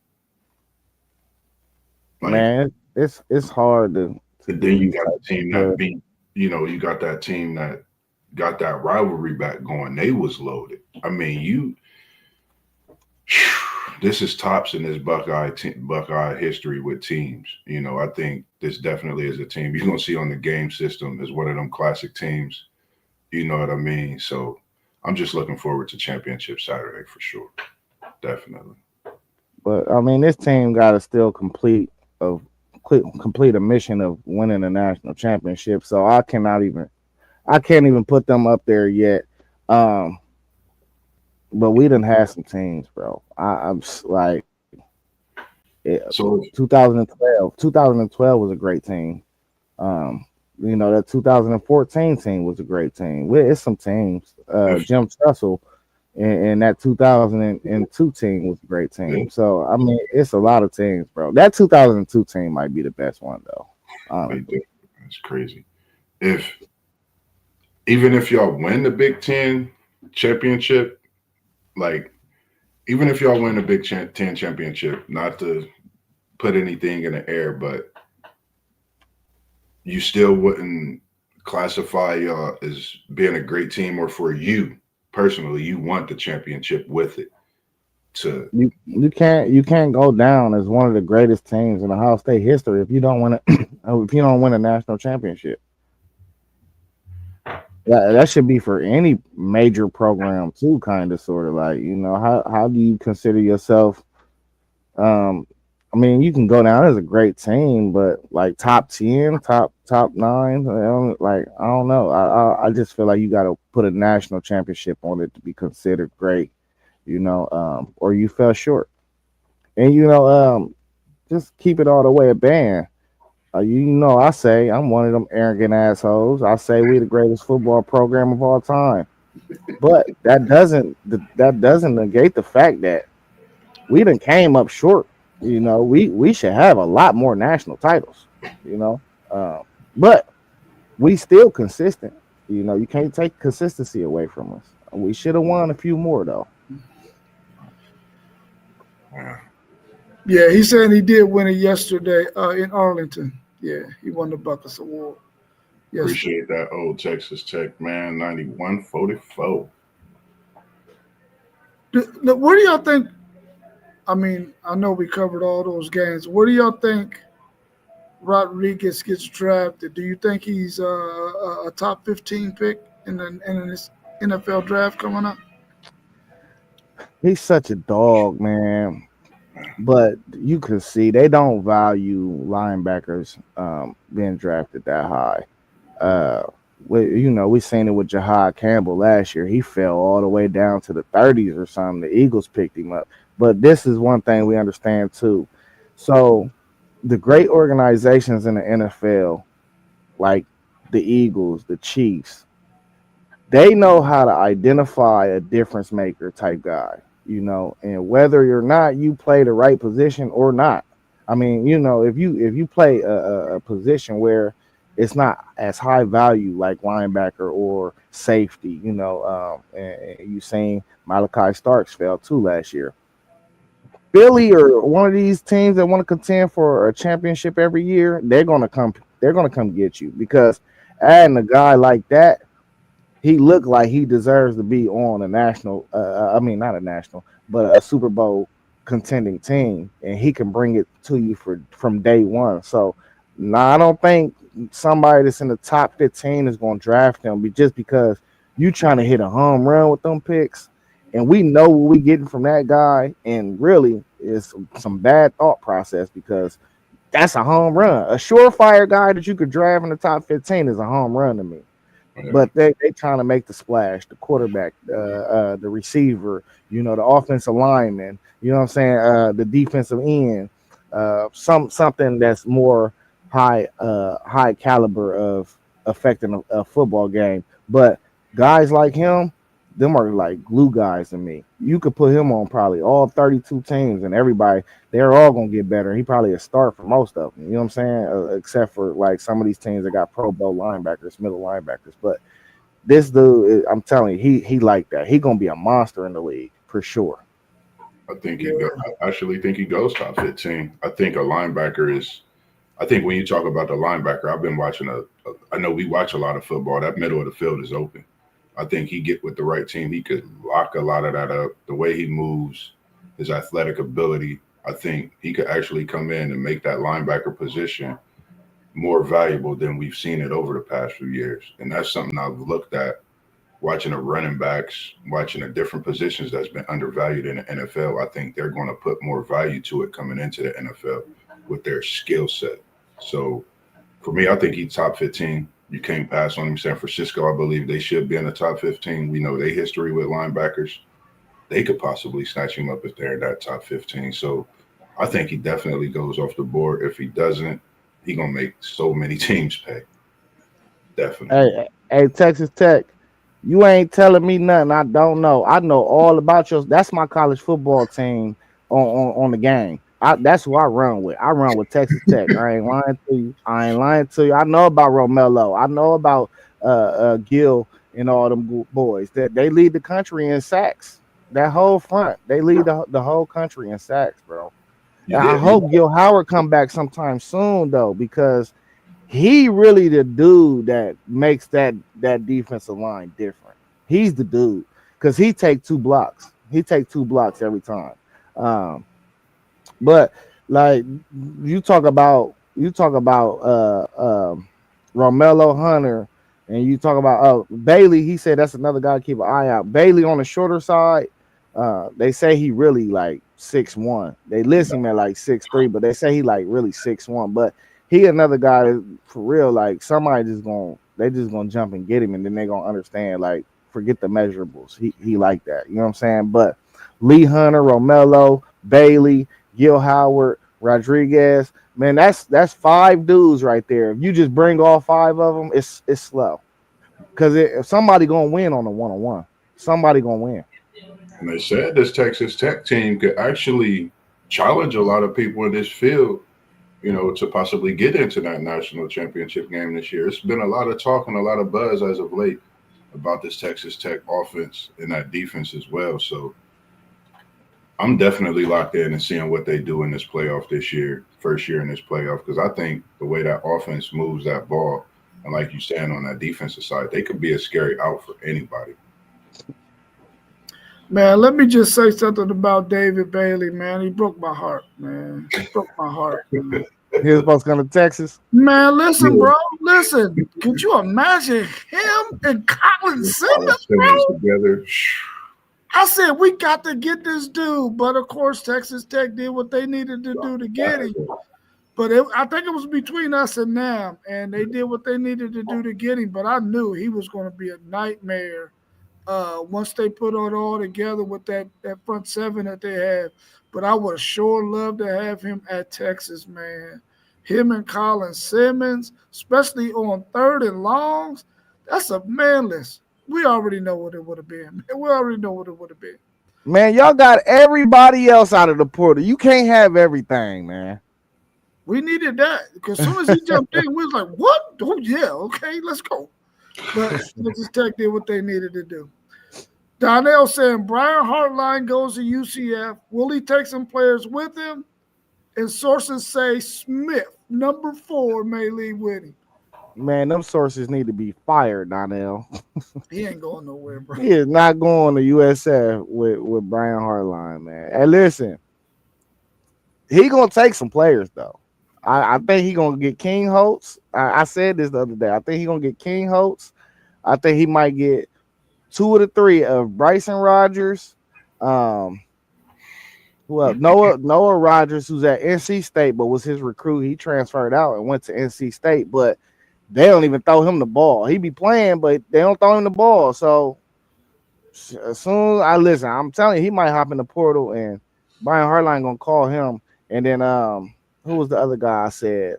Speaker 3: Like,
Speaker 2: Man, it's hard to
Speaker 3: and
Speaker 2: do
Speaker 3: then you
Speaker 2: these
Speaker 3: got the
Speaker 2: types of
Speaker 3: team that
Speaker 2: comparisons.
Speaker 3: beat, you got that team that got that rivalry back going. They was loaded. I mean, this is tops in this Buckeye history with teams. I think this definitely is a team you're gonna see on the game system as one of them classic teams. You know what I mean? So I'm just looking forward to Championship Saturday for sure. Definitely.
Speaker 2: But I mean, this team got to still complete a mission of winning a national championship. So I can't even put them up there yet. Um, but we done had some teams, bro. Like
Speaker 3: So
Speaker 2: 2012 was a great team. Um, that 2014 team was a great team. It's some teams.
Speaker 3: if
Speaker 2: Jim Tressel and that 2002 team was a great
Speaker 3: yeah,
Speaker 2: team. So I mean, it's a lot of teams, bro. That 2002 team might be the best one though,
Speaker 3: they
Speaker 2: honestly.
Speaker 3: did, that's crazy. If Even if y'all win the Big Ten championship, like even if y'all win the Ten championship, not to put anything in the air, but you still wouldn't classify y'all as being a great team, or for you personally, you want the championship with it to.
Speaker 2: You can't go down as one of the greatest teams in Ohio State history if you don't win if you don't win a national championship. That should be for any major program too, kind of, sort of like, how do you consider yourself? Um, I mean, you can go down as a great team, but like top 10, top 9, like I don't know. I just feel like you got to put a national championship on it to be considered great, or you fell short. And just keep it all the way a band. I say I'm one of them arrogant assholes. I say we the greatest football program of all time, but that doesn't negate the fact that we done came up short. We should have a lot more national titles. You know, uh, but we still consistent. You can't take consistency away from us. We should have won a few more though.
Speaker 3: uh,
Speaker 1: Yeah, he said he did win it yesterday in Arlington. Yeah, he won the Buckets Award yesterday.
Speaker 3: Appreciate that old Texas Tech man, 91-44.
Speaker 1: Where do y'all think? I mean, I know we covered all those games. Where do y'all think Rodriguez gets drafted? Do you think he's a top 15 pick in this NFL draft coming up?
Speaker 2: He's such a dog, man. But you can see they don't value linebackers being drafted that high. Uh, we seen it with Jahad Campbell last year. He fell all the way down to the 30s or something. The Eagles picked him up. But this is one thing we understand too. So the great organizations in the NFL, like the Eagles, the Chiefs, They know how to identify a difference maker type guy, and whether or not you play the right position or not. I mean, if you play a position where it's not as high value like linebacker or safety, and you seen Malachi Starks fell too last year. Philly or one of these teams that want to contend for a championship every year, they're gonna come. They're gonna come get you because adding a guy like that, he looked like he deserves to be on a national. I mean, not a national, but a Super Bowl contending team, and he can bring it to you from day one. So, no, I don't think somebody that's in the top 15 is going to draft him just because you trying to hit a home run with them picks, and we know what we getting from that guy, and really is some bad thought process because that's a home run. A surefire guy that you could draft in the top 15 is a home run to me,
Speaker 3: Yeah.
Speaker 2: but they trying to make the splash. The quarterback, the receiver, the offensive lineman. You know what I'm saying? The defensive end. Something that's more high caliber of affecting a football game. But guys like him, them are like glue guys to me. You could put him on probably all 32 teams, and everybody they're all gonna get better. He probably a start for most of them. You know what I'm saying? Except for like some of these teams that got Pro Bowl linebackers, middle linebackers. But this dude, I'm telling you, he like that. He gonna be a monster in the league for sure.
Speaker 3: I think he go.
Speaker 1: Yeah,
Speaker 3: I actually think he goes top 15. I think a linebacker is. I think when you talk about the linebacker, I've been watching I know we watch a lot of football. That middle of the field is open. I think he get with the right team. He could lock a lot of that up. The way he moves, his athletic ability. I think he could actually come in and make that linebacker position more valuable than we've seen it over the past few years. And that's something I've looked at watching the running backs, watching the different positions that's been undervalued in the NFL. I think they're going to put more value to it coming into the NFL with their skill set. So for me, I think he's top 15. You can't pass on him. San Francisco, I believe they should be in the top 15. We know their history with linebackers. They could possibly snatch him up if they're in that top 15. So I think he definitely goes off the board. If he doesn't, he gonna make so many teams pay. Definitely.
Speaker 2: Hey, Texas Tech, you ain't telling me nothing I don't know. I know all about your. That's my college football team on the game. That's who I run with. I run with Texas Tech. I ain't lying to you. I ain't lying to you. I know about Romello. I know about Gill and all them boys. That they lead the country in sacks. That whole front, they lead the whole country in sacks, bro. And I
Speaker 3: Yeah,
Speaker 2: hope Gil Howard come back sometime soon though, because he really the dude that makes that defensive line different. He's the dude because he take two blocks. He take two blocks every time. Um, but like you talk about Romello Hunter, and you talk about Bailey. He said that's another guy to keep an eye out. Bailey on the shorter side. They say he really like 6'1". They list him at like 6'3", but they say he like really 6'1". But he another guy that, for real. Like somebody just gonna jump and get him, and then they gonna understand. Like forget the measurables. He like that. You know what I'm saying? But Lee Hunter, Romello, Bailey, Gil Howard, Rodriguez. Man, that's five dudes right there. If you just bring all five of them, it's slow. Because if somebody gonna win on a one on one, somebody gonna win.
Speaker 3: and they said this Texas Tech team could actually challenge a lot of people in this field, to possibly get into that national championship game this year. It's been a lot of talk and a lot of buzz as of late about this Texas Tech offense and that defense as well. So I'm definitely locked in and seeing what they do in this playoff this year, first year in this playoff, because I think the way that offense moves that ball, and like you saying on that defensive side, they could be a scary out for anybody.
Speaker 1: man. Let me just say something about David Bailey, man. He broke my heart, man. Broke my heart, man.
Speaker 2: He was supposed to come to Texas.
Speaker 1: Man, listen,
Speaker 3: Yeah,
Speaker 1: bro. Listen. Could you imagine him and Colin
Speaker 3: Colin
Speaker 1: Simmons,
Speaker 3: Simmons
Speaker 1: bro?
Speaker 3: together.
Speaker 1: I said we got to get this dude, but of course Texas Tech did what they needed to do to get him. But I think it was between us and them, and they did what they needed to do to get him. But I knew he was going to be a nightmare once they put it all together with that front seven that they have. But I would sure love to have him at Texas, man. Him and Colin Simmons, especially on third and longs, that's a man. Listen. We already know what it would have been. We already know what it would have been.
Speaker 2: Man, y'all got everybody else out of the portal. You can't have everything, man.
Speaker 1: We needed that because as soon as he jumped in, we was like, "What? Oh yeah, okay, let's go." But Texas Tech did what they needed to do. Donnell saying Brian Hartline goes to UCF. Will he take some players with him? And sources say Smith, number 4, may leave with him.
Speaker 2: Man, them sources need to be fired, Donnell.
Speaker 1: He ain't going nowhere, bro.
Speaker 2: He is not going to USF with Brian Hartline, man. And listen, he gonna take some players though. I think he gonna get King Holtz. I said this the other day. I think he gonna get King Holtz. I think he might get 2 of the 3 of Bryson Rogers. Um, who else? Noah Rogers, who's at NC State, but was his recruit. He transferred out and went to NC State, but they don't even throw him the ball. He be playing, but they don't throw him the ball. So as soon as I listen, I'm telling you, he might hop in the portal, and Brian Hartline gonna call him. And then who was the other guy? I said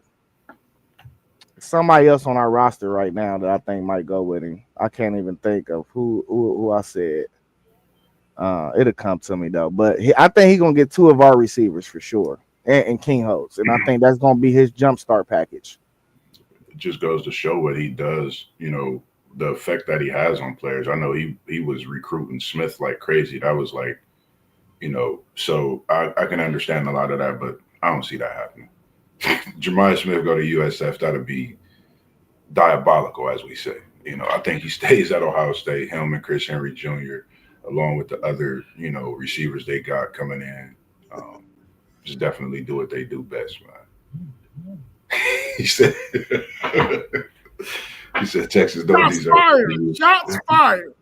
Speaker 2: somebody else on our roster right now that I think might go with him. I can't even think of who I said. It'll come to me though, but I think he's gonna get 2 of our receivers for sure, and King Holtz, and I think that's gonna be his jumpstart package.
Speaker 3: It just goes to show what he does. The effect that he has on players. I know he was recruiting Smith like crazy. That was like, so I can understand a lot of that, but I don't see that happening. Jemiah Smith go to USF, that'd be diabolical, as we say. I think he stays at Ohio State. Him and Chris Henry Jr., along with the other, receivers they got coming in, just definitely do what they do best, man. he said, he said Texas don't
Speaker 1: Shots
Speaker 3: deserve
Speaker 1: fired. Shots fired.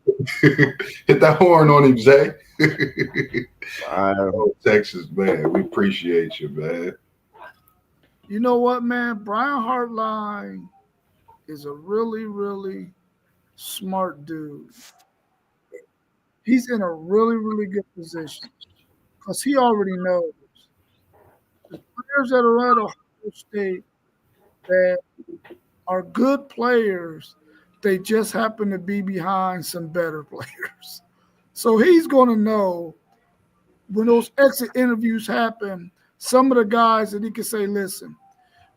Speaker 3: Hit that horn on him, Zay.
Speaker 2: Uh,
Speaker 3: Oh, Texas, man, we appreciate you, man.
Speaker 1: You know what, man? Brian Hartline is a really, really smart dude. He's in a really, really good position because he already knows the players that are at Ohio State that are good players, they just happen to be behind some better players. So he's going to know when those exit interviews happen, some of the guys that he can say, listen,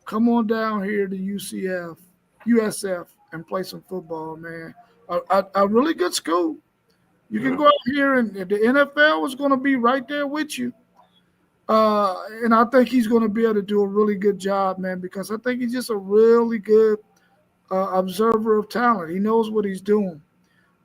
Speaker 1: come on down here to USF, and play some football, man. A really good school. You can
Speaker 3: Yeah.
Speaker 1: go out here, and the NFL is going to be right there with you. And I think he's going to be able to do a really good job, man, because I think he's just a really good observer of talent. He knows what he's doing.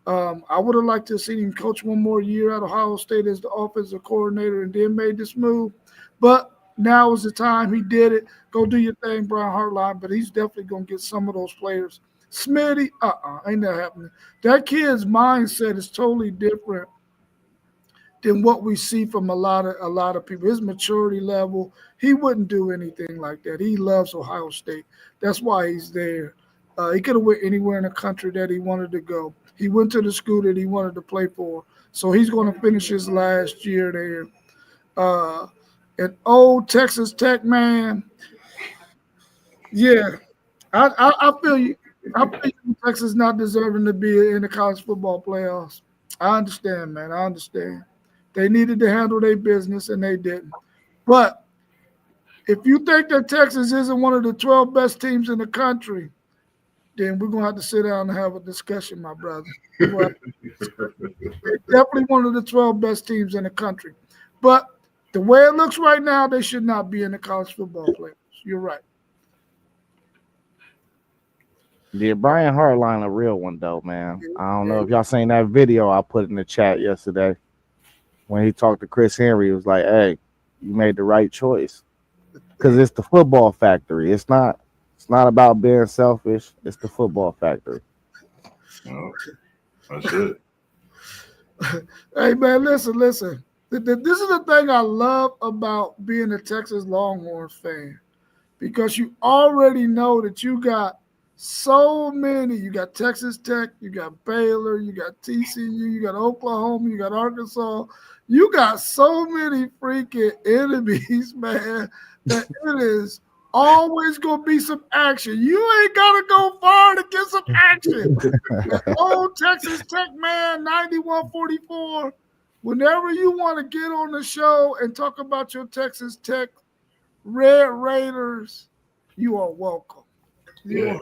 Speaker 1: I would have liked to have seen him coach one more year at Ohio State as the offensive coordinator and then made this move. But now is the time. He did it. Go do your thing, Brian Hartline. But he's definitely going to get some of those players. Smitty, ain't that happening. That kid's mindset is totally different than what we see from a lot of people. His maturity level, he wouldn't do anything like that. He loves Ohio State. That's why he's there. He could have went anywhere in the country that he wanted to go. He went to the school that he wanted to play for. So he's going to finish his last year there. And old Texas Tech man, yeah, I feel you. I feel you, Texas not deserving to be in the college football playoffs. I understand, man. I understand. They needed to handle their business and they didn't. But if you think that Texas isn't one of the 12 best teams in the country, then we're gonna have to sit down and have a discussion, my brother. They're definitely one of the 12 best teams in the country. But the way it looks right now, they should not be in the college football playoffs. You're right.
Speaker 2: yeah, Brian Hartline a real one though, man. I don't know if y'all seen that video I put in the chat yesterday when he talked to Chris Henry. He was like, "Hey, you made the right choice because it's the football factory. It's not. It's not about being selfish. It's the football factory."
Speaker 3: Well, that's it.
Speaker 1: Hey man, listen. This is the thing I love about being a Texas Longhorns fan because you already know that you got so many. You got Texas Tech, you got Baylor, you got TCU, you got Oklahoma, you got Arkansas. You got so many freaking enemies, man, that it is Always gonna be some action. You ain't gotta go far to get some action. That old Texas Tech man, 9144. Whenever you want to get on the show and talk about your Texas Tech Red Raiders, you are welcome. You
Speaker 3: Yeah.
Speaker 1: are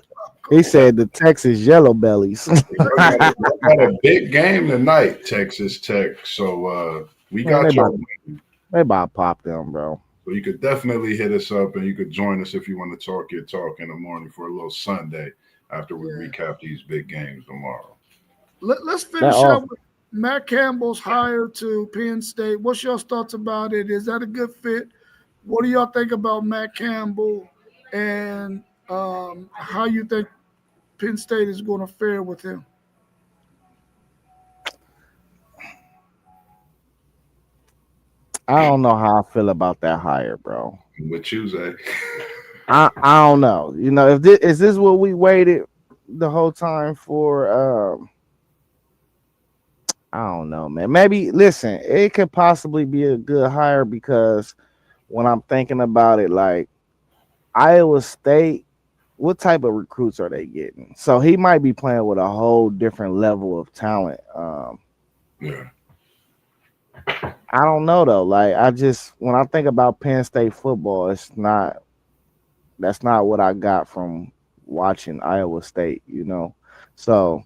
Speaker 2: He
Speaker 1: welcome.
Speaker 3: That,
Speaker 2: said the Texas Yellow Bellies.
Speaker 3: y'all got a big game tonight, Texas Tech. So we
Speaker 2: Man,
Speaker 3: got your
Speaker 2: they about to pop them, bro.
Speaker 3: so you could definitely hit us up and you could join us if you want to talk your talk in the morning for a little Sunday after we
Speaker 1: Yeah.
Speaker 3: recap these big games tomorrow.
Speaker 1: Let's
Speaker 2: That
Speaker 1: finish
Speaker 2: off.
Speaker 1: up with Matt Campbell's hire to Penn State. What's your thoughts about it? Is that a good fit? What do y'all think about Matt Campbell and how you think Penn State is going to fare with him?
Speaker 2: I don't know how I feel about that hire, bro.
Speaker 3: With you, Zay.
Speaker 2: I don't know. You know, if this is this what we waited the whole time for, I don't know, man. Maybe listen, it could possibly be a good hire because when I'm thinking about it, like Iowa State, what type of recruits are they getting? So he might be playing with a whole different level of talent.
Speaker 3: Yeah.
Speaker 2: I don't know though. Like I just when I think about Penn State football, it's not that's not what I got from watching Iowa State, you know. So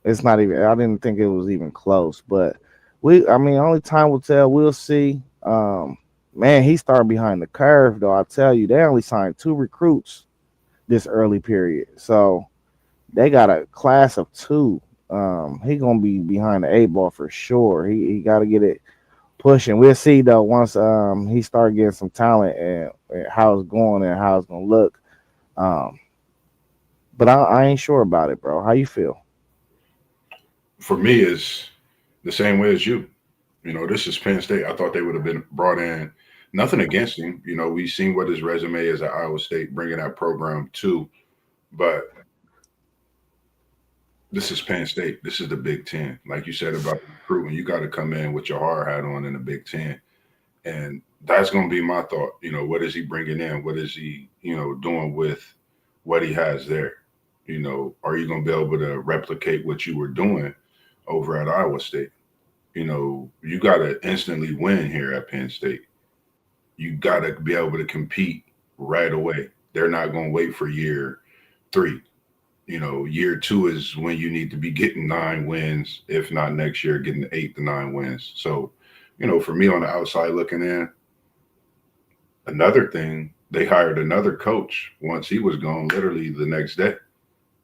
Speaker 2: it's not even I didn't think it was even close. But I mean only time will tell, we'll see. Man, he started behind the curve though. I tell you, they only signed two recruits this early period. So they got a class of two. He gonna be behind the eight ball for sure. He gotta get it pushing. We'll see though once he start getting some talent and how it's going and how it's gonna look. Um, but I ain't sure about it, bro. How you feel?
Speaker 3: For me, is the same way as you. You know, this is Penn State. I thought they would have been brought in. Nothing against him. You know, we've seen what his resume is at Iowa State, bringing that program to. But this is Penn State. This is the Big Ten. Like you said about recruiting, you got to come in with your hard hat on in the Big Ten. And that's going to be my thought. You know, what is he bringing in? What is he, doing with what he has there? You know, are you going to be able to replicate what you were doing over at Iowa State? You know, you got to instantly win here at Penn State. You got to be able to compete right away. They're not going to wait for year three. You know, year two is when you need to be getting 9 wins, if not next year, getting 8 to 9 wins. So, for me on the outside looking in, another thing, they hired another coach once he was gone, literally the next day.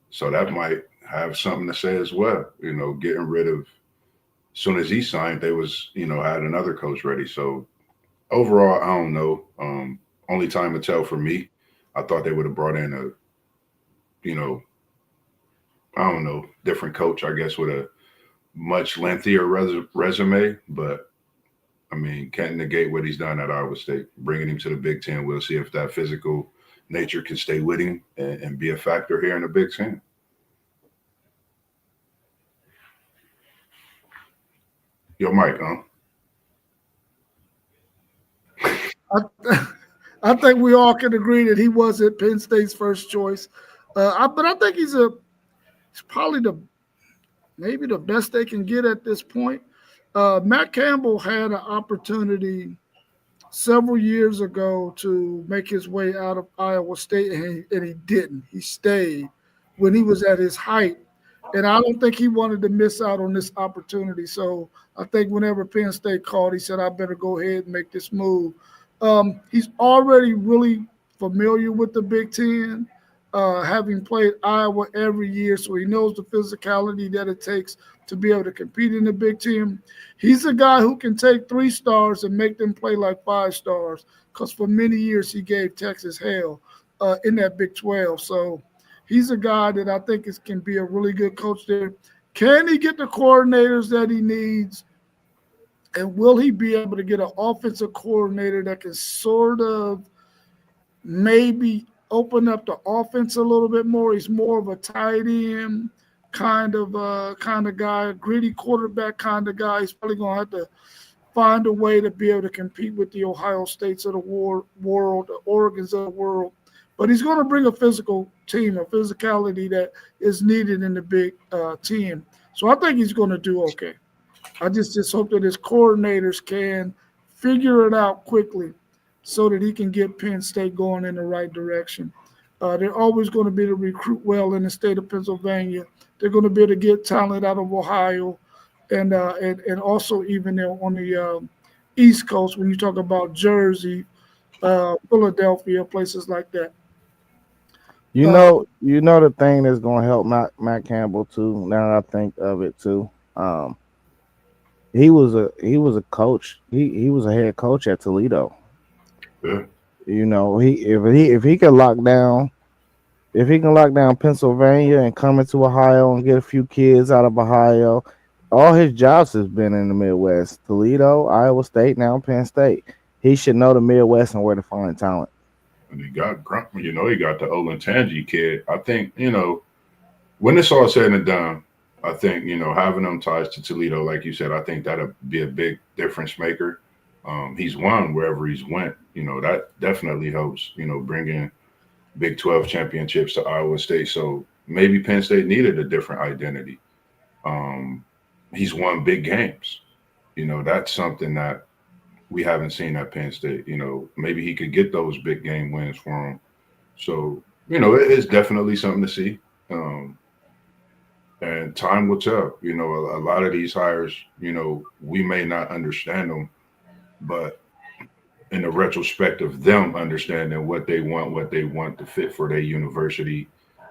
Speaker 3: So that might have something to say as well. You know, getting rid of, as soon as he signed, they was, had another coach ready. So overall, I don't know. Only time to tell for me. I thought they would have brought in a, you know, I don't know, different coach, I guess, with a much lengthier resume. But I mean, can't negate what he's done at Iowa State, bringing him to the Big Ten. We'll see if that physical nature can stay with him and be a factor here in the Big Ten. Yo, Mike, huh?
Speaker 1: I, I think we all can agree that he wasn't Penn State's first choice. But I think he's probably maybe the best they can get at this point. Matt Campbell had an opportunity several years ago to make his way out of Iowa State, and he didn't. He stayed when he was at his height. And I don't think he wanted to miss out on this opportunity. So I think whenever Penn State called, he said, I better go ahead and make this move. He's already really familiar with the Big Ten, having played Iowa every year. So he knows the physicality that it takes to be able to compete in the Big Ten. He's a guy who can take 3 stars and make them play like 5 stars because for many years he gave Texas hell in that Big 12. So he's a guy that I think can be a really good coach there. Can he get the coordinators that he needs? And will he be able to get an offensive coordinator that can sort of maybe open up the offense a little bit more? He's more of a tight end kind of guy, gritty quarterback kind of guy. He's probably gonna have to find a way to be able to compete with the Ohio States of the world, the Oregons of the world. but he's going to bring a physical team, a physicality that is needed in the big team. So I think he's going to do okay. I just hope that his coordinators can figure it out quickly so that he can get Penn State going in the right direction. They're always going to be able to recruit well in the state of Pennsylvania. They're going to be able to get talent out of Ohio, and also even there on the East Coast when you talk about Jersey, Philadelphia, places like that. Uh,
Speaker 2: You know the thing that's gonna help Matt Campbell too. Now that I think of it too, he was a coach. He was a head coach at Toledo.
Speaker 3: Yeah.
Speaker 2: You know, if he could lock down if he can lock down Pennsylvania and come into Ohio and get a few kids out of Ohio, all his jobs has been in the Midwest: Toledo, Iowa State, now Penn State. He should know the Midwest and where to find talent.
Speaker 3: And he got Grunt, he got the Olentangy kid. I think, when it's all said and done, I think, having them ties to Toledo, like you said, I think that'll be a big difference maker. He's won wherever he's went. That definitely helps, bringing Big 12 championships to Iowa State. So maybe Penn State needed a different identity. Um, he's won big games. That's something that we haven't seen at Penn State. Maybe he could get those big game wins for him. So, it is definitely something to see. And time will tell. A lot of these hires, we may not understand them, but in the retrospect of them understanding what they want to fit for their university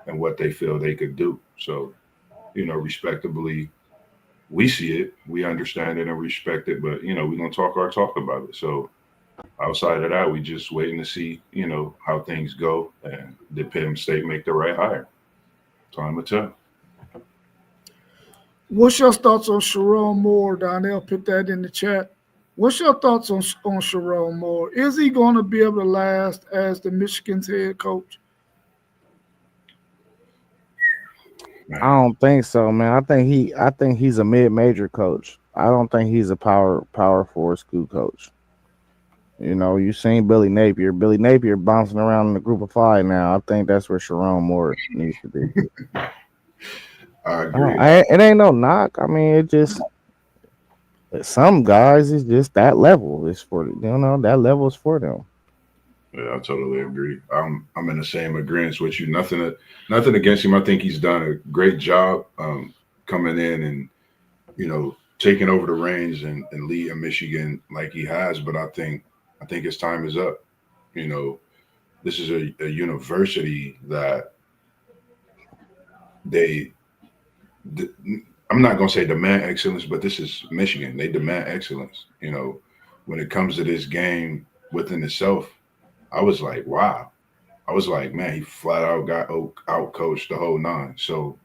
Speaker 3: and what they feel they could do. So, respectably, we see it, we understand it and respect it, but we're gonna talk our talk about it. So outside of that, we just waiting to see, how things go and did Penn State make the right hire. Time will tell.
Speaker 1: what's your thoughts on Sharon Moore, Donnell? Put that in the chat. What's your thoughts on Sharon Moore? Is he going to be able to last as the Michigan's head coach?
Speaker 2: I
Speaker 3: Man,
Speaker 2: don't think so, man. I think he's a mid major coach. I don't think he's a power four school coach. You know, you seen Billy Napier. Billy Napier bouncing around in the group of five now. I think that's where Sharon Moore needs to be.
Speaker 3: I agree.
Speaker 2: It ain't no knock. I mean, it just some guys it's just that level is for that level is for them.
Speaker 3: Yeah, I totally agree. I'm in the same agreement with you. Nothing against him. I think he's done a great job coming in and taking over the reins and leading Michigan like he has. But I think his time is up. You know, this is a university that they. d- I'm not gonna say demand excellence, but this is Michigan. They demand excellence. When it comes to this game within itself, I was like, wow. I was like, man, he flat out got out coached the whole nine. So,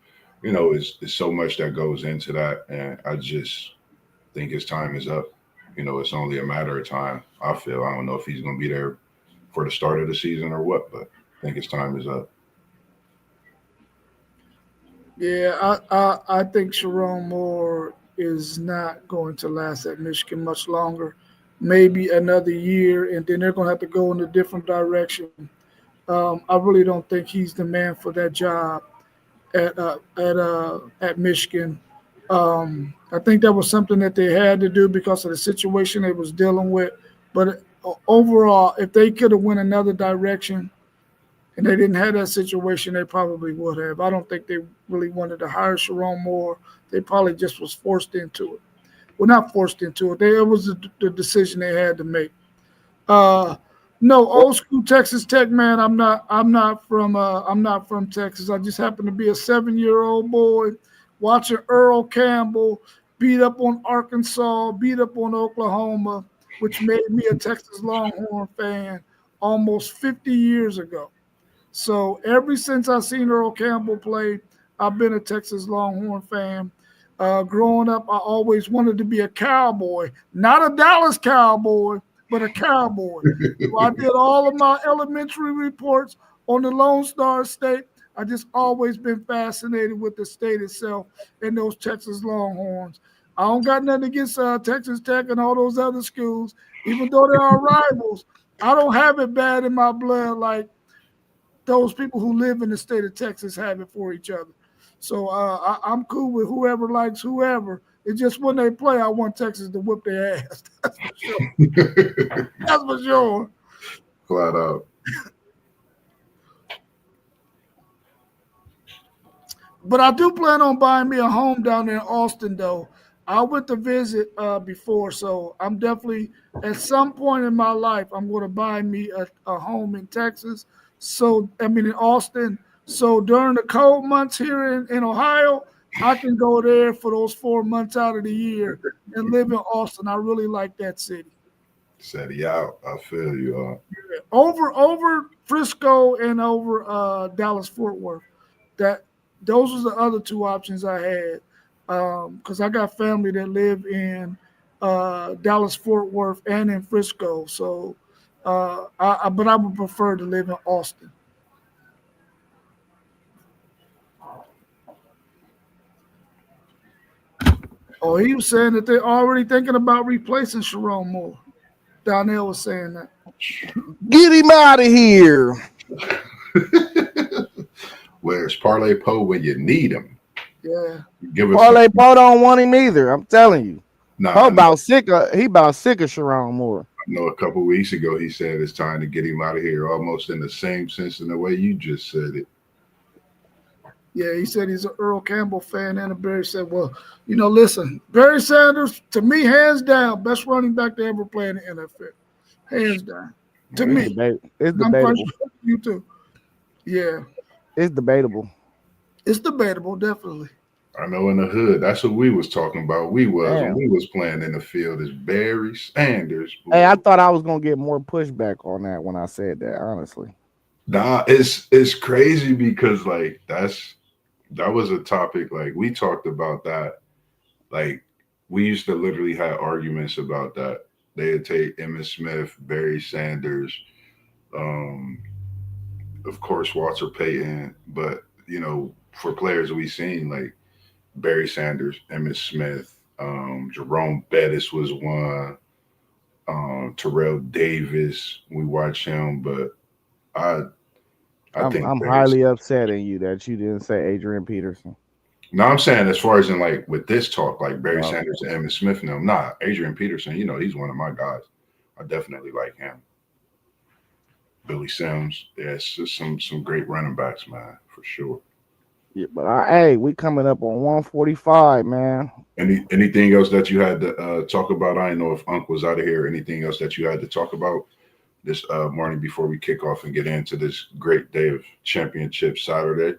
Speaker 3: it's so much that goes into that, and I just think his time is up. It's only a matter of time. I feel. I don't know if he's going to be there for the start of the season or what, but I think his time is up.
Speaker 1: Yeah, I think Sharon Moore is not going to last at Michigan much longer. Maybe another year, and then they're going to have to go in a different direction. I really don't think he's the man for that job at Michigan. I think that was something that they had to do because of the situation they was dealing with. But overall, if they could have went another direction and they didn't have that situation, they probably would have. I don't think they really wanted to hire Sharon Moore. They probably just was forced into it. Well, not forced into it. It was the decision they had to make. Uh, no, old school Texas Tech man. I'm not from Texas. I just happen to be a 7-year-old boy watching Earl Campbell beat up on Arkansas, beat up on Oklahoma, which made me a Texas Longhorn fan almost 50 years ago. So ever since I seen Earl Campbell play, I've been a Texas Longhorn fan. Growing up, I always wanted to be a cowboy, not a Dallas cowboy, but a cowboy. So I did all of my elementary reports on the Lone Star State. I just always been fascinated with the state itself and those Texas Longhorns. I don't got nothing against Texas Tech and all those other schools, even though they are rivals. I don't have it bad in my blood like those people who live in the state of Texas have it for each other. So I'm cool with whoever likes whoever. It's just when they play, I want Texas to whip their ass. That's for sure. That's for sure.
Speaker 3: Flat out.
Speaker 1: But I do plan on buying me a home down there in Austin, though. I went to visit before, so I'm definitely at some point in my life I'm going to buy me a home in Texas. So I mean in Austin. So during the cold months here in Ohio, I can go there for those 4 months out of the year and live in Austin. I really like that city.
Speaker 3: Said he out. I feel you.
Speaker 1: Over Frisco and over Dallas Fort Worth. That those was the other two options I had because I got family that live in Dallas Fort Worth and in Frisco. So, but I would prefer to live in Austin. Oh, he was saying that they're already thinking about replacing Sharon Moore. Donnell was saying that.
Speaker 2: Get him out of here.
Speaker 3: Where's Parlay Poe when you need him?
Speaker 1: Yeah.
Speaker 3: Give us
Speaker 2: Parlay Poe don't want him either. I'm telling you.
Speaker 3: Nah,
Speaker 2: Poe about sick of he about sick of Sharon Moore.
Speaker 3: I know a couple weeks ago he said it's time to get him out of here, almost in the same sense in the way you just said it.
Speaker 1: Yeah, he said he's an Earl Campbell fan, and Barry said, well, listen, Barry Sanders, to me, hands down, best running back to ever play in the NFL. Hands down. To
Speaker 2: It's
Speaker 1: me.
Speaker 2: It's
Speaker 1: I'm quite
Speaker 2: debatable.
Speaker 1: sure you too. Yeah.
Speaker 2: It's debatable.
Speaker 1: It's debatable, definitely.
Speaker 3: I know in the hood, that's what we was talking about. When
Speaker 2: Damn.
Speaker 3: we was playing in the field is Barry Sanders.
Speaker 2: Hey, I thought I was gonna get more pushback on that when I said that, honestly.
Speaker 3: Nah, it's crazy because like that was a topic like we talked about that. Like we used to literally have arguments about that. They'd take Emmitt Smith, Barry Sanders, um, of course Walter Payton, but for players we seen like Barry Sanders, Emmitt Smith, Jerome Bettis was one, Terrell Davis. We watched him, but I I think
Speaker 2: I'm
Speaker 3: Barry.
Speaker 2: highly upset in you that you didn't say Adrian Peterson.
Speaker 3: No, I'm saying as far as in like with this talk, like Barry
Speaker 2: Oh,
Speaker 3: Sanders and Emmitt Smith, and them. Nah, Adrian Peterson. He's one of my guys. I definitely like him. Billy Sims. Yeah, it's just some great running backs, man, for sure.
Speaker 2: yeah, but hey, we coming up on 145, man.
Speaker 3: Anything else that you had to talk about? I don't know if Unc was out of here. Anything else that you had to talk about this morning before we kick off and get into this great day of championship Saturday?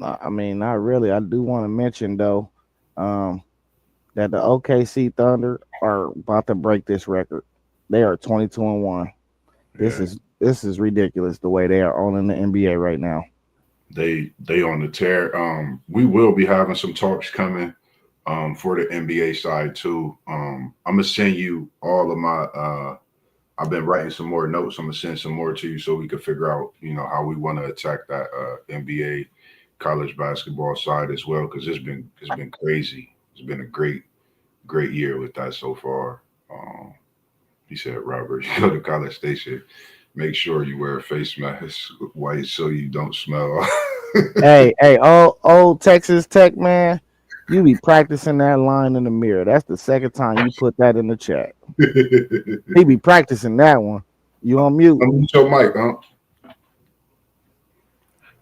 Speaker 2: I mean, not really. I do want to mention though, um, that the OKC Thunder are about to break this record. They are 22-1. This
Speaker 3: Yeah,
Speaker 2: is ridiculous the way they are owning the NBA right now.
Speaker 3: they on the tear. We will be having some talks coming for the NBA side too. I'm gonna send you all of my. I've been writing some more notes. I'm gonna send some more to you so we can figure out, how we want to attack that NBA college basketball side as well because it's been crazy. It's been a great year with that so far. He said, Robert, you go to College Station, make sure you wear a face mask white so you don't smell.
Speaker 2: Hey, old Texas Tech man, you be practicing that line in the mirror. That's the second time you put that in the chat. He be practicing that one. You on mute?
Speaker 3: Unmute your mic, huh?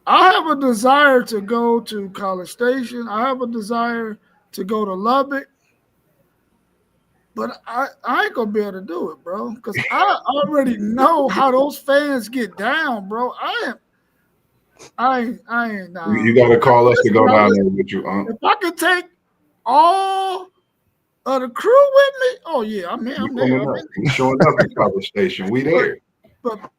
Speaker 1: I have a desire to go to College Station. I have a desire to go to Lubbock. But I ain't gonna be able to do it, bro, because I already know how those fans get down, bro. I ain't
Speaker 3: You
Speaker 1: nah.
Speaker 3: got to call us to
Speaker 1: Listen,
Speaker 3: go
Speaker 1: now
Speaker 3: down
Speaker 1: listen,
Speaker 3: there with you, huh?
Speaker 1: if I could take all of the crew with me, oh yeah, I'm here,
Speaker 3: You
Speaker 1: I'm there.
Speaker 3: coming
Speaker 1: I'm
Speaker 3: up?
Speaker 1: in
Speaker 3: You showing up at College Station? We
Speaker 1: there.
Speaker 3: there.
Speaker 1: But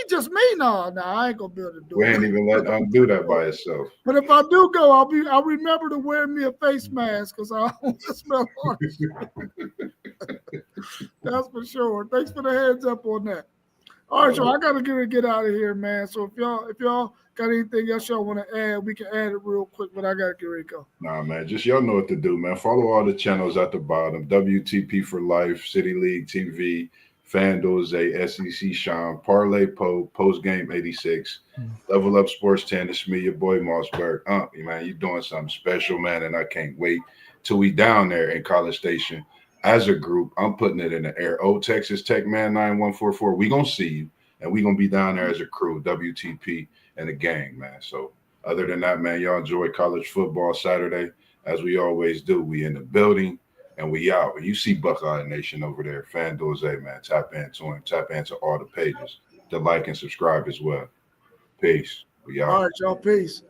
Speaker 1: just me, no, I ain't gonna be able to do
Speaker 3: We ain't
Speaker 1: it.
Speaker 3: even let do that by itself.
Speaker 1: But if I do go, I'll remember to wear me a face mask because I don't want to smell hard. That's for sure. Thanks for the heads up on that. All right, so I gotta get out of here, man. So if y'all got anything else y'all want to add, we can add it real quick. But I gotta get ready to go.
Speaker 3: Nah, man, just y'all know what to do, man. Follow all the channels at the bottom. WTP for Life, City League TV, FanDuel Zay, SEC Sean, Parlay Poe, Post Game 86, Level Up Sports 10. It's me, your boy Mossberg. Man, you doing something special, man, and I can't wait till we down there in College Station as a group. I'm putting it in the air. Oh, Texas Tech Man 9144. We gonna see you, and we gonna be down there as a crew, WTP and a gang, man. So other than that, man, y'all enjoy college football Saturday as we always do. We in the building. And we out. And you see Buckeye Nation over there. FanDuel Zay, man. Tap into him. Tap into all the pages. To like and subscribe as well. Peace. We
Speaker 1: All
Speaker 3: out.
Speaker 1: right, y'all. Peace.